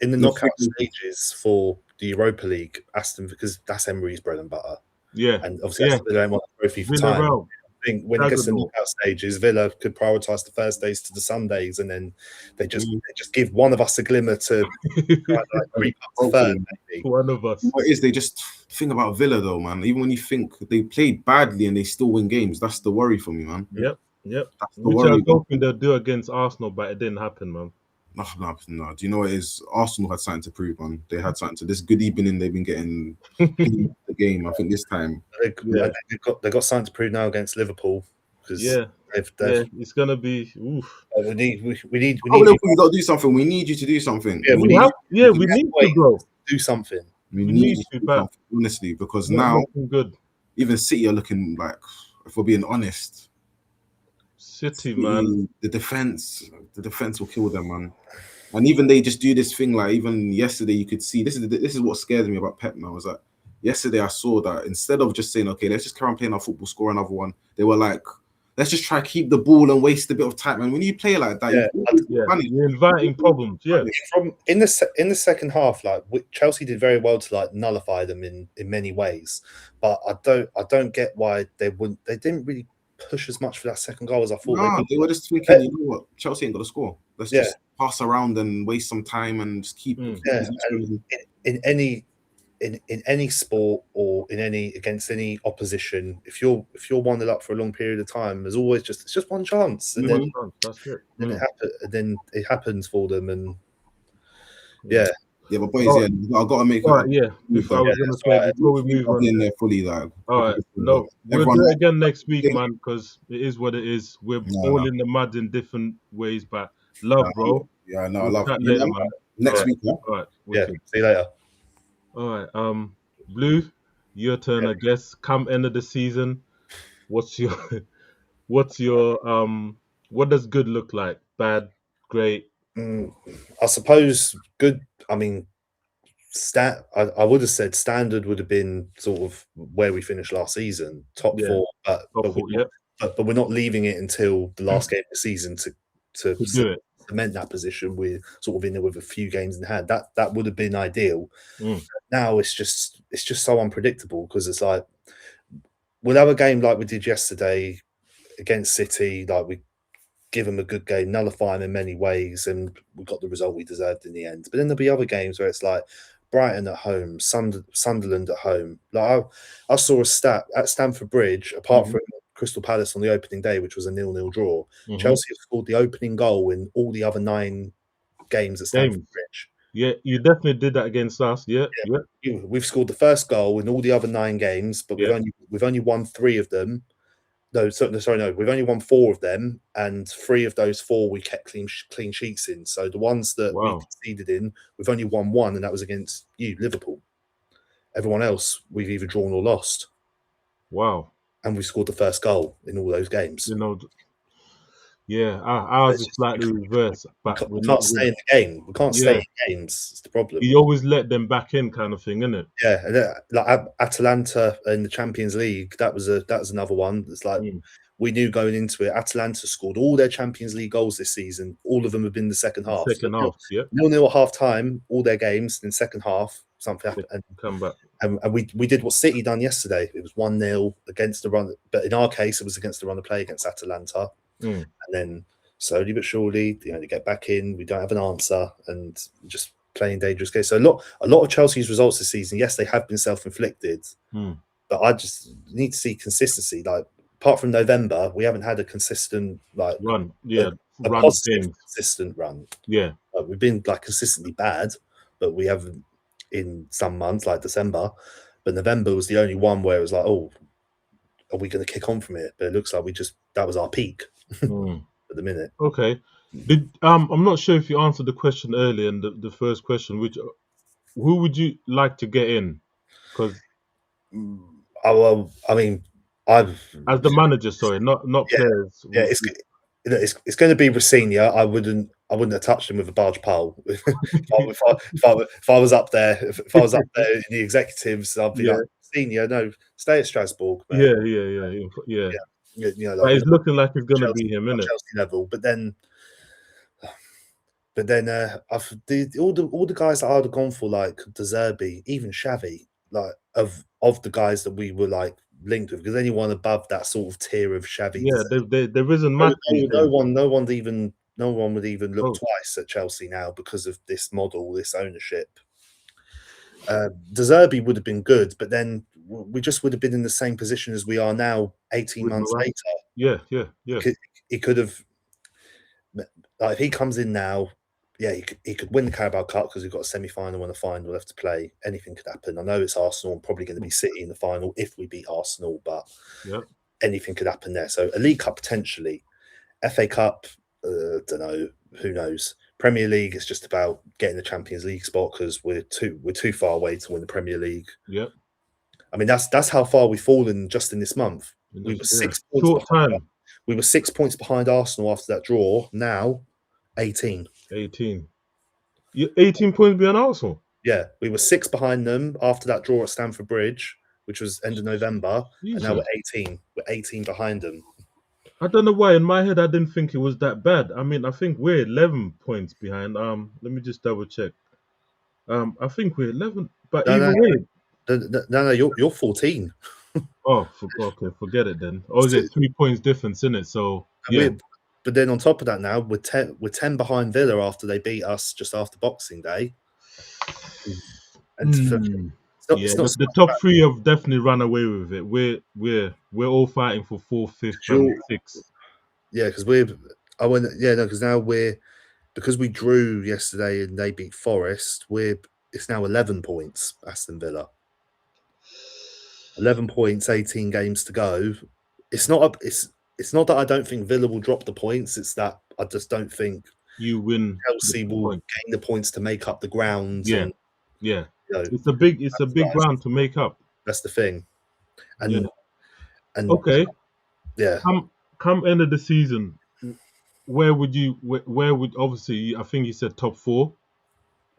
Speaker 3: In the knockout stages for the Europa League, because that's Emery's bread and butter.
Speaker 1: Yeah,
Speaker 3: and obviously they don't want the trophy for time. I think when it gets to the knockout stages, Villa could prioritise the Thursdays to the Sundays, and then they just give one of us a glimmer to third, maybe.
Speaker 1: One of us.
Speaker 2: What is they just think about Villa though, man? Even when you think they played badly and they still win games, that's the worry for me, man.
Speaker 1: Yep. Which I was hoping they'll do against Arsenal, but it didn't happen, man.
Speaker 2: No. Do you know what it is? Arsenal had something to prove, man. They had something to. This good evening they've been getting the game. I think this time
Speaker 3: they got something to prove now against Liverpool.
Speaker 2: It's
Speaker 3: gonna be. Oof. We need.
Speaker 2: You got to do something. We need you to do something.
Speaker 1: We need to, bro.
Speaker 3: Do something.
Speaker 2: We need to do something, honestly, because now
Speaker 1: good.
Speaker 2: Even City are looking like, if we're being honest.
Speaker 1: City, man.
Speaker 2: The defense will kill them, man. And even they just do this thing, like even yesterday you could see, this is what scares me about Pep now, is that yesterday I saw that instead of just saying, okay, let's just carry on playing our football, score another one, they were like, let's just try to keep the ball and waste a bit of time. And when you play like that,
Speaker 3: Yeah,
Speaker 1: you're inviting problems. Yeah,
Speaker 3: from in the second half, like Chelsea did very well to like nullify them in many ways, but I don't get why they didn't really push as much for that second goal as I thought.
Speaker 2: No, they were just thinking, you know what, Chelsea ain't got to score. Let's just pass around and waste some time and just keep.
Speaker 3: And in any sport or against any opposition, if you're 1-0 up for a long period of time, there's always it's just one chance, and then
Speaker 1: that's it.
Speaker 3: Then it happens for them, and
Speaker 2: yeah. But boys, I got to make
Speaker 1: it. Before I was gonna say, before we move on,
Speaker 2: in there fully, like,
Speaker 1: all right, no, we'll do it again next week, man, because it is what it is. We're all in the mud in different ways, but love, bro.
Speaker 2: Yeah, no,
Speaker 1: we'll
Speaker 2: love.
Speaker 1: chat later, man.
Speaker 2: Next week,
Speaker 1: all right,
Speaker 3: see you later.
Speaker 1: All right, Blue, your turn, I guess. Come end of the season, what's your what does good look like? Bad, great?
Speaker 3: I suppose good. I mean, I would have said standard would have been sort of where we finished last season, top 4, but we're not leaving it until the last game of the season to
Speaker 1: do it.
Speaker 3: Cement that position. We're sort of in there with a few games in hand. That would have been ideal. Now it's just so unpredictable, because it's like we'll have a game like we did yesterday against City, like we give them a good game, nullify them in many ways, and we got the result we deserved in the end. But then there'll be other games where it's like Brighton at home, Sunderland at home. Like I saw a stat at Stamford Bridge, apart from Crystal Palace on the opening day, which was a 0-0 draw. Chelsea have scored the opening goal in all the other 9 games at Stamford Bridge.
Speaker 1: Yeah, you definitely did that against us. Yeah.
Speaker 3: We've scored the first goal in all the other 9 games, but we've only won 3 of them. No, we've only won 4 of them, and 3 of those 4 we kept clean sheets in. So the ones that we conceded in, we've only won 1, and that was against Liverpool. Everyone else, we've either drawn or lost.
Speaker 1: Wow.
Speaker 3: And we scored the first goal in all those games.
Speaker 1: Ours is slightly reverse, but
Speaker 3: we can't stay in the game. We can't stay in games. It's the problem.
Speaker 1: You always let them back in, kind of thing, isn't it?
Speaker 3: Yeah, like Atalanta in the Champions League, that was another one. It's like we knew going into it. Atalanta scored all their Champions League goals this season. All of them have been in the second half. 0-0 at half time, all their games. In second half, something happened and
Speaker 1: come back.
Speaker 3: And we did what City done yesterday. It was 1-0 against the run, but in our case, it was against the run of play against Atalanta. And then slowly but surely, they get back in. We don't have an answer, and just playing dangerous games. So a lot of Chelsea's results this season, yes, they have been self-inflicted, but I just need to see consistency. Like, apart from November, we haven't had a consistent
Speaker 1: run.
Speaker 3: A positive, consistent run. We've been like consistently bad, but we haven't in some months like December. But November was the only one where it was like, oh, are we going to kick on from it? But it looks like that was our peak at the minute.
Speaker 1: Okay. I'm not sure if you answered the question earlier, and the first question, who would you like to get in? Because
Speaker 3: I mean,
Speaker 1: as the manager, sorry, not players.
Speaker 3: Yeah, it's going to be Rosinha. I wouldn't have touched him with a barge pole. if I was up there, if I was up there in the executives, I'd be like, Rosinha, no, stay at Strasbourg. Man.
Speaker 1: Yeah. But it's looking like it's going to be him, isn't it?
Speaker 3: Chelsea level, but then all the guys that I'd have gone for, like De Zerbi, even Xavi, like of the guys that we were like linked with, because anyone above that sort of tier of Xavi,
Speaker 1: there isn't much.
Speaker 3: No one would even look twice at Chelsea now because of this model, this ownership. De Zerbi would have been good, but then we just would have been in the same position as we are now 18 months later.
Speaker 1: Yeah.
Speaker 3: He could have, like, if he comes in now, he could win the Carabao Cup because we've got a semi-final and a final left to play. Anything could happen. I know it's Arsenal and probably going to be City in the final if we beat Arsenal, but anything could happen there. So a League Cup potentially, FA Cup, don't know, who knows. Premier League is just about getting the Champions League spot because we're too far away to win the Premier League.
Speaker 1: Yeah,
Speaker 3: I mean that's how far we've fallen just in this month. We were 6 points
Speaker 1: short time.
Speaker 3: We were 6 points behind Arsenal after that draw. Now 18.
Speaker 1: 18. You're 18 points behind Arsenal.
Speaker 3: Yeah, we were 6 behind them after that draw at Stamford Bridge, which was end of November, and now we're 18. We're 18 behind them.
Speaker 1: I don't know why in my head I didn't think it was that bad. I mean, I think we're 11 points behind. Let me just double check. I think we're 11, but
Speaker 3: No,
Speaker 1: either
Speaker 3: no,
Speaker 1: way.
Speaker 3: no. You're 14.
Speaker 1: Oh, okay, forget it then. Oh, is
Speaker 3: So,
Speaker 1: it 3 points difference in it? So yeah,
Speaker 3: we're, but then on top of that, now we're 10 behind Villa after they beat us just after Boxing Day, and
Speaker 1: hmm. Yeah,
Speaker 3: it's not so
Speaker 1: the
Speaker 3: much
Speaker 1: top
Speaker 3: about
Speaker 1: three have definitely run away with it. We're all fighting for fourth, fifth, and
Speaker 3: you.
Speaker 1: sixth.
Speaker 3: Yeah, because we're. I went. Yeah, no, because now because we drew yesterday and they beat Forest. It's now 11 points. Aston Villa. 11 points, 18 games to go. It's not that I don't think Villa will drop the points. It's that I just don't think
Speaker 1: You win the
Speaker 3: Chelsea will
Speaker 1: point.
Speaker 3: gain the points to make up the ground,
Speaker 1: Yeah,
Speaker 3: and
Speaker 1: yeah.
Speaker 3: you know
Speaker 1: It's a big
Speaker 3: that's,
Speaker 1: ground to make up.
Speaker 3: that's the thing.
Speaker 1: Yeah.
Speaker 3: And
Speaker 1: Okay.
Speaker 3: yeah,
Speaker 1: Come end of the season. Where would obviously I think you said top four.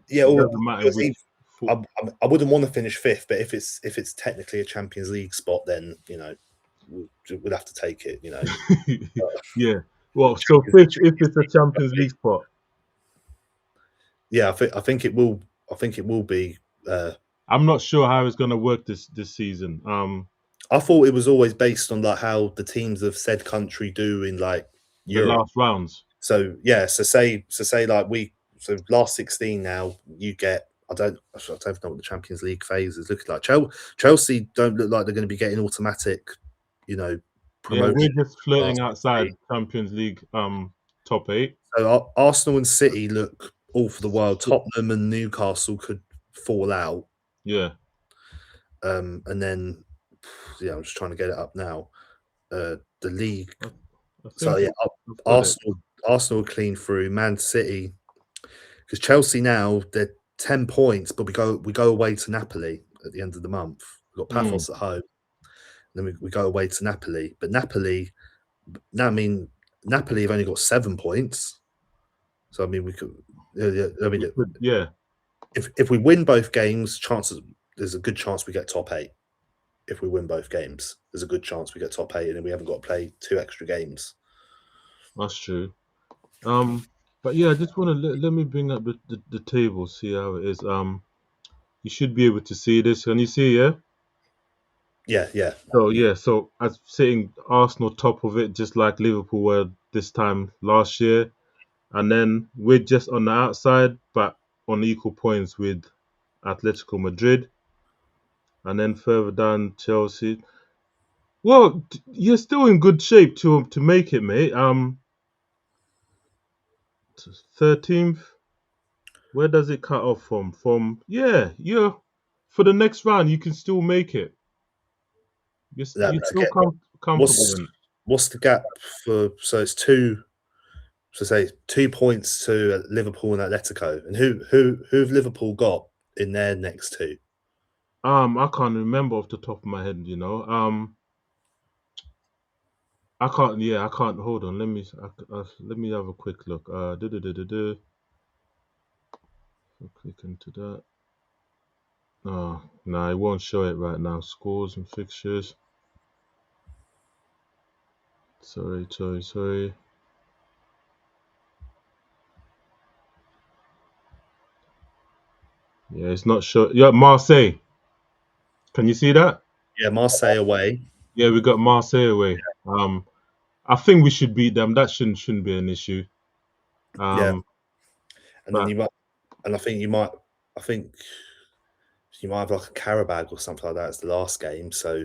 Speaker 3: yeah.
Speaker 1: It
Speaker 3: Well,
Speaker 1: doesn't matter which four.
Speaker 3: I wouldn't want to finish fifth, but if it's technically a Champions League spot, then we'd have to take it.
Speaker 1: Yeah. Well, so
Speaker 3: Champions,
Speaker 1: fifth if it's a Champions League spot.
Speaker 3: yeah, I think it will. I think it will be.
Speaker 1: I'm not sure how it's gonna work this season.
Speaker 3: I thought it was always based on like how the teams of said country do in like
Speaker 1: The
Speaker 3: Europe.
Speaker 1: last rounds.
Speaker 3: So yeah, so say like last 16 now you get. I don't know what the Champions League phase is looking like. Chelsea don't look like they're going to be getting automatic,
Speaker 1: Yeah, we're
Speaker 3: promotion.
Speaker 1: just flirting outside Champions League top eight.
Speaker 3: So Arsenal and City look all for the world. Tottenham and Newcastle could fall out,
Speaker 1: Yeah.
Speaker 3: and then I'm just trying to get it up now. The league.
Speaker 1: I
Speaker 3: So
Speaker 1: think
Speaker 3: yeah,
Speaker 1: I've got it.
Speaker 3: Arsenal clean through. Man City, because Chelsea now they're 10 points, but we go away to Napoli at the end of the month. We've got
Speaker 1: Mm.
Speaker 3: Paphos at home, then we go away to Napoli. But Napoli, now I mean Napoli have only got 7 points, so I mean we could. I mean,
Speaker 1: Yeah.
Speaker 3: if we win both games, there's a good chance we get top 8. If we win both games, there's a good chance we get top 8, and then we haven't got to play 2 extra games.
Speaker 1: That's true. But yeah, I just want to let me bring up the table, see how it is. You should be able to see this. Can you see? Yeah.
Speaker 3: Yeah.
Speaker 1: So yeah, so as sitting Arsenal top of it, just like Liverpool were this time last year, and then we're just on the outside, but on equal points with Atletico Madrid, and then further down Chelsea. Well, you're still in good shape to make it, mate. 13th. Where does it cut off from? Yeah. For the next round, you can still make it. You're still
Speaker 3: Okay.
Speaker 1: comfortable
Speaker 3: What's
Speaker 1: in.
Speaker 3: what's the gap for? So it's 2. So say 2 points to Liverpool and Atletico, and who've Liverpool got in their next 2?
Speaker 1: I can't remember off the top of my head. I can't. Yeah, I can't. Hold on. Let me have a quick look. Click into that. Oh, no, it won't show it right now. Scores and fixtures. Sorry. Yeah, it's not sure. Yeah, Marseille. Can you see that?
Speaker 3: Yeah, Marseille away.
Speaker 1: Yeah, we got Marseille away. I think we should beat them. That shouldn't be an issue.
Speaker 3: Yeah, and then
Speaker 1: But
Speaker 3: I think you might have like a Carabao or something like that as the last game. So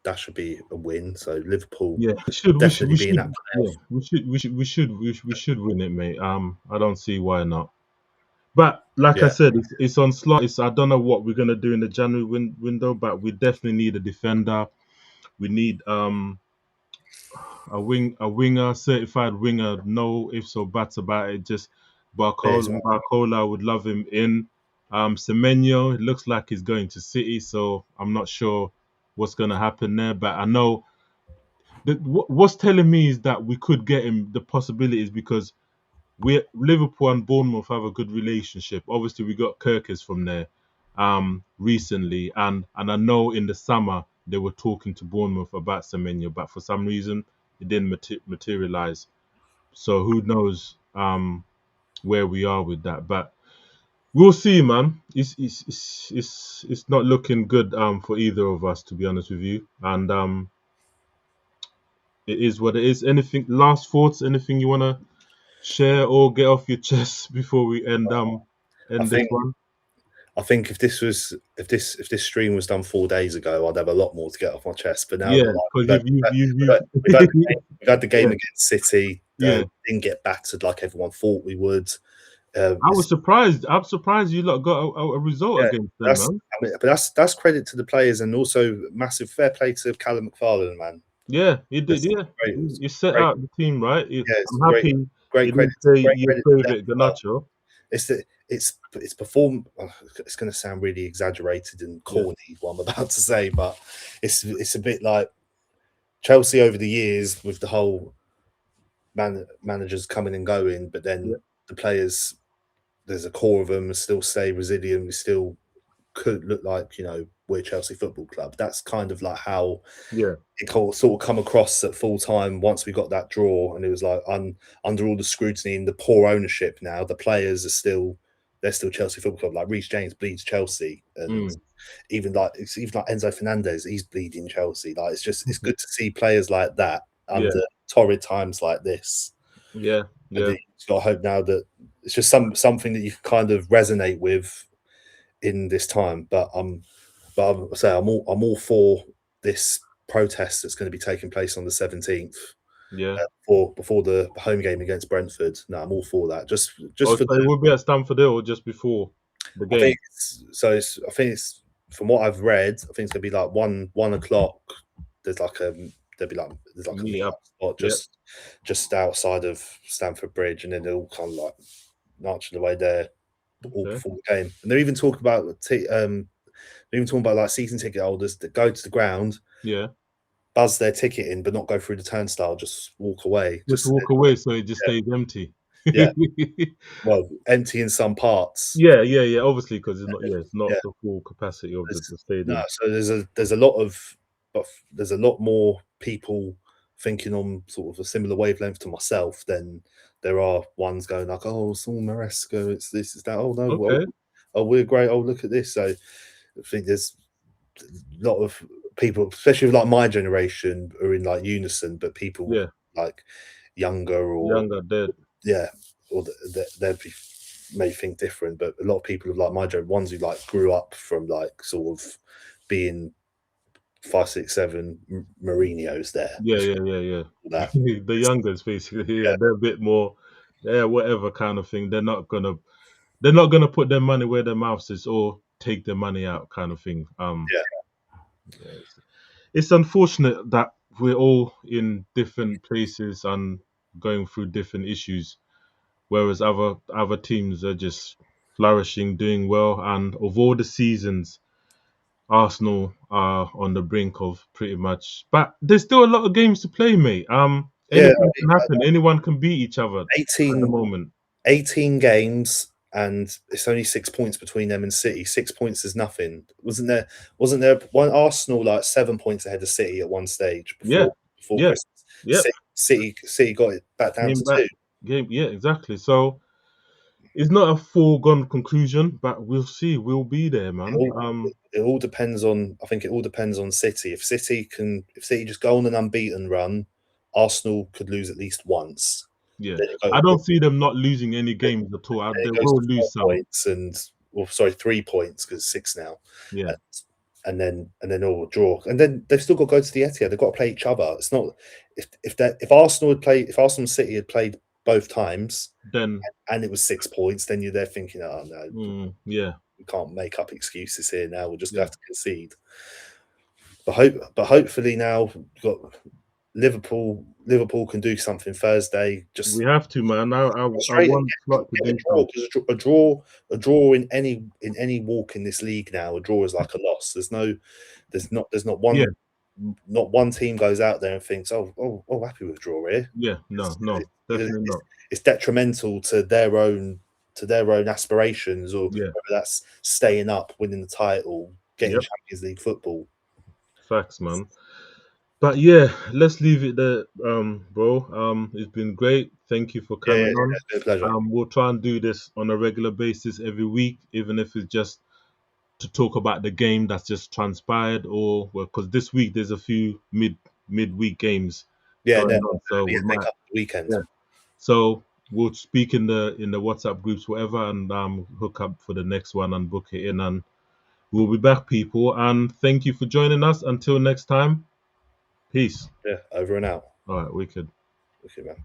Speaker 3: that should be a win. So Liverpool
Speaker 1: yeah, we
Speaker 3: definitely be in
Speaker 1: should,
Speaker 3: that
Speaker 1: yeah,
Speaker 3: playoff.
Speaker 1: we should win it, mate. I don't see why not. But like I
Speaker 3: Yeah,
Speaker 1: said, it's on slot. I don't know what we're gonna do in the January window, but we definitely need a defender. We need a winger, certified winger. No ifs or buts about it. Just
Speaker 3: there's
Speaker 1: Barcola would love him in. Semenyo, it looks like he's going to City, so I'm not sure what's gonna happen there. But I know that what's telling me is that we could get him. The possibilities because we Liverpool and Bournemouth have a good relationship. Obviously, we got Kirkers from there recently, and I know in the summer they were talking to Bournemouth about Semenyo, but for some reason it didn't materialize. So who knows where we are with that? But we'll see, man. It's not looking good for either of us, to be honest with you. And it is what it is. Anything last thoughts? Anything you wanna share or get off your chest before we
Speaker 3: I
Speaker 1: end this
Speaker 3: think
Speaker 1: one?
Speaker 3: I think if this stream was done 4 days ago, I'd have a lot more to get off my chest. But now
Speaker 1: Yeah,
Speaker 3: that
Speaker 1: because
Speaker 3: we've had
Speaker 1: you've
Speaker 3: we've had the game
Speaker 1: yeah,
Speaker 3: against City,
Speaker 1: yeah.
Speaker 3: didn't get battered like everyone thought we would.
Speaker 1: I was surprised. I'm surprised you lot got a result
Speaker 3: Yeah,
Speaker 1: against them, man.
Speaker 3: but that's credit to the players and also massive fair play to Callum McFarlane, man.
Speaker 1: Yeah, he did.
Speaker 3: That's
Speaker 1: Yeah,
Speaker 3: great.
Speaker 1: you set
Speaker 3: Great.
Speaker 1: out the team right.
Speaker 3: Yeah, it's
Speaker 1: I'm happy
Speaker 3: great
Speaker 1: you
Speaker 3: credit.
Speaker 1: didn't say
Speaker 3: Great
Speaker 1: your
Speaker 3: credit to them
Speaker 1: favorite
Speaker 3: as well.
Speaker 1: Ganacho.
Speaker 3: It's performed. It's going to sound really exaggerated and corny, what I'm about to say, but it's a bit like Chelsea over the years with the whole managers coming and going, but then the players, there's a core of them still stay resilient. We still could look like we're Chelsea Football Club. That's kind of like how
Speaker 1: Yeah,
Speaker 3: it sort of come across at full time once we got that draw, and it was like under all the scrutiny and the poor ownership. Now the players are they're still Chelsea Football Club. Like Reece James bleeds Chelsea, and even like Enzo Fernandez, he's bleeding Chelsea. Like it's good to see players like that under torrid times like this.
Speaker 1: yeah,
Speaker 3: And
Speaker 1: yeah,
Speaker 3: you've got to hope now that it's just something that you can kind of resonate with in this time. But I'm all for this protest that's going to be taking place on the 17th.
Speaker 1: yeah.
Speaker 3: Before the home game against Brentford. No, I'm all for that. Just
Speaker 1: Oh,
Speaker 3: for
Speaker 1: so it will be at Stamford Hill just before the
Speaker 3: I think
Speaker 1: game.
Speaker 3: I think it's from what I've read. I think it's gonna be like 1 o'clock. There's like a
Speaker 1: Meet up.
Speaker 3: meet-up spot
Speaker 1: Yep.
Speaker 3: just outside of Stamford Bridge, and then they're all kind of like marching away there all
Speaker 1: Okay.
Speaker 3: before the game. And they're even talking about like season ticket holders that go to the ground,
Speaker 1: Yeah.
Speaker 3: buzz their ticket in, but not go through the turnstile, just walk away.
Speaker 1: Just walk away so it just stays empty.
Speaker 3: Yeah. Well, empty in some parts.
Speaker 1: Yeah. Obviously, because it's not
Speaker 3: Yeah.
Speaker 1: the full capacity of the stadium.
Speaker 3: No, so there's a lot more people thinking on sort of a similar wavelength to myself than there are ones going like, oh, it's all Maresca, it's this, it's that. Oh no, well,
Speaker 1: Okay.
Speaker 3: oh we're great. Oh look at this. So I think there's a lot of people, especially with like my generation, are in like unison, but people
Speaker 1: Yeah.
Speaker 3: like younger or
Speaker 1: Dead.
Speaker 3: or they'd be may think different, but a lot of people of like my generation, ones who like grew up from like sort of being 5, 6, 7 Mourinho's there.
Speaker 1: Yeah.
Speaker 3: That
Speaker 1: The youngers basically, yeah, they're a bit more, whatever kind of thing. They're not gonna put their money where their mouth is or take their money out kind of thing. Yeah, it's unfortunate that we're all in different places and going through different issues, whereas other teams are just flourishing, doing well, and of all the seasons, Arsenal are on the brink of pretty much. But there's still a lot of games to play, mate. Anything can happen. Anyone can beat each other at the
Speaker 3: 18,
Speaker 1: moment.
Speaker 3: 18 games, and it's only 6 points between them and City. 6 points is nothing. Wasn't there one Arsenal like 7 points ahead of City at one stage
Speaker 1: Yeah,
Speaker 3: before
Speaker 1: yeah,
Speaker 3: Christmas?
Speaker 1: yeah.
Speaker 3: City got it back down
Speaker 1: Came
Speaker 3: to
Speaker 1: back.
Speaker 3: 2.
Speaker 1: Game. Yeah, exactly. So it's not a foregone conclusion, but we'll see. We'll be there, man.
Speaker 3: It all depends on. I think it all depends on City. If City just go on an unbeaten run, Arsenal could lose at least once.
Speaker 1: Yeah.
Speaker 3: Then
Speaker 1: I don't see them not losing any games at all. They
Speaker 3: it goes
Speaker 1: will
Speaker 3: to 4
Speaker 1: lose some.
Speaker 3: points sorry, 3 points because 6 now.
Speaker 1: Yeah.
Speaker 3: And then all draw, and then they've still got to go to the Etihad. They've got to play each other. It's not if Arsenal and City had played both times,
Speaker 1: Then
Speaker 3: and it was 6 points, then you're there thinking, oh no,
Speaker 1: yeah.
Speaker 3: we can't make up excuses here. Now we'll just
Speaker 1: Yeah.
Speaker 3: have to concede. But hopefully now we've got Liverpool. Liverpool can do something Thursday. Just
Speaker 1: We have to, man. I want Slot to do
Speaker 3: draw,
Speaker 1: something.
Speaker 3: 'cause a draw in any walk in this league now. A draw is like a loss. There's not one.
Speaker 1: Yeah.
Speaker 3: Not one team goes out there and thinks, oh, happy with a draw here.
Speaker 1: Yeah, no, definitely not.
Speaker 3: It's detrimental to their own aspirations, or
Speaker 1: Yeah.
Speaker 3: whether that's staying up, winning the title, getting
Speaker 1: Yep.
Speaker 3: Champions League football.
Speaker 1: Facts, man. But yeah, let's leave it there, bro. It's been great. Thank you for
Speaker 3: Yeah, yeah,
Speaker 1: coming on.
Speaker 3: yeah, pleasure.
Speaker 1: We'll try and do this on a regular basis every week, even if it's just to talk about the game that's just transpired, or well, because this week there's a few midweek games
Speaker 3: Yeah,
Speaker 1: going
Speaker 3: no,
Speaker 1: on, so we
Speaker 3: make
Speaker 1: might.
Speaker 3: up the weekend.
Speaker 1: Yeah. So we'll speak in the WhatsApp groups, whatever, and hook up for the next one and book it in, and we'll be back, people. And thank you for joining us. Until next time, peace.
Speaker 3: Yeah, over and out.
Speaker 1: All right, wicked.
Speaker 3: Okay, man.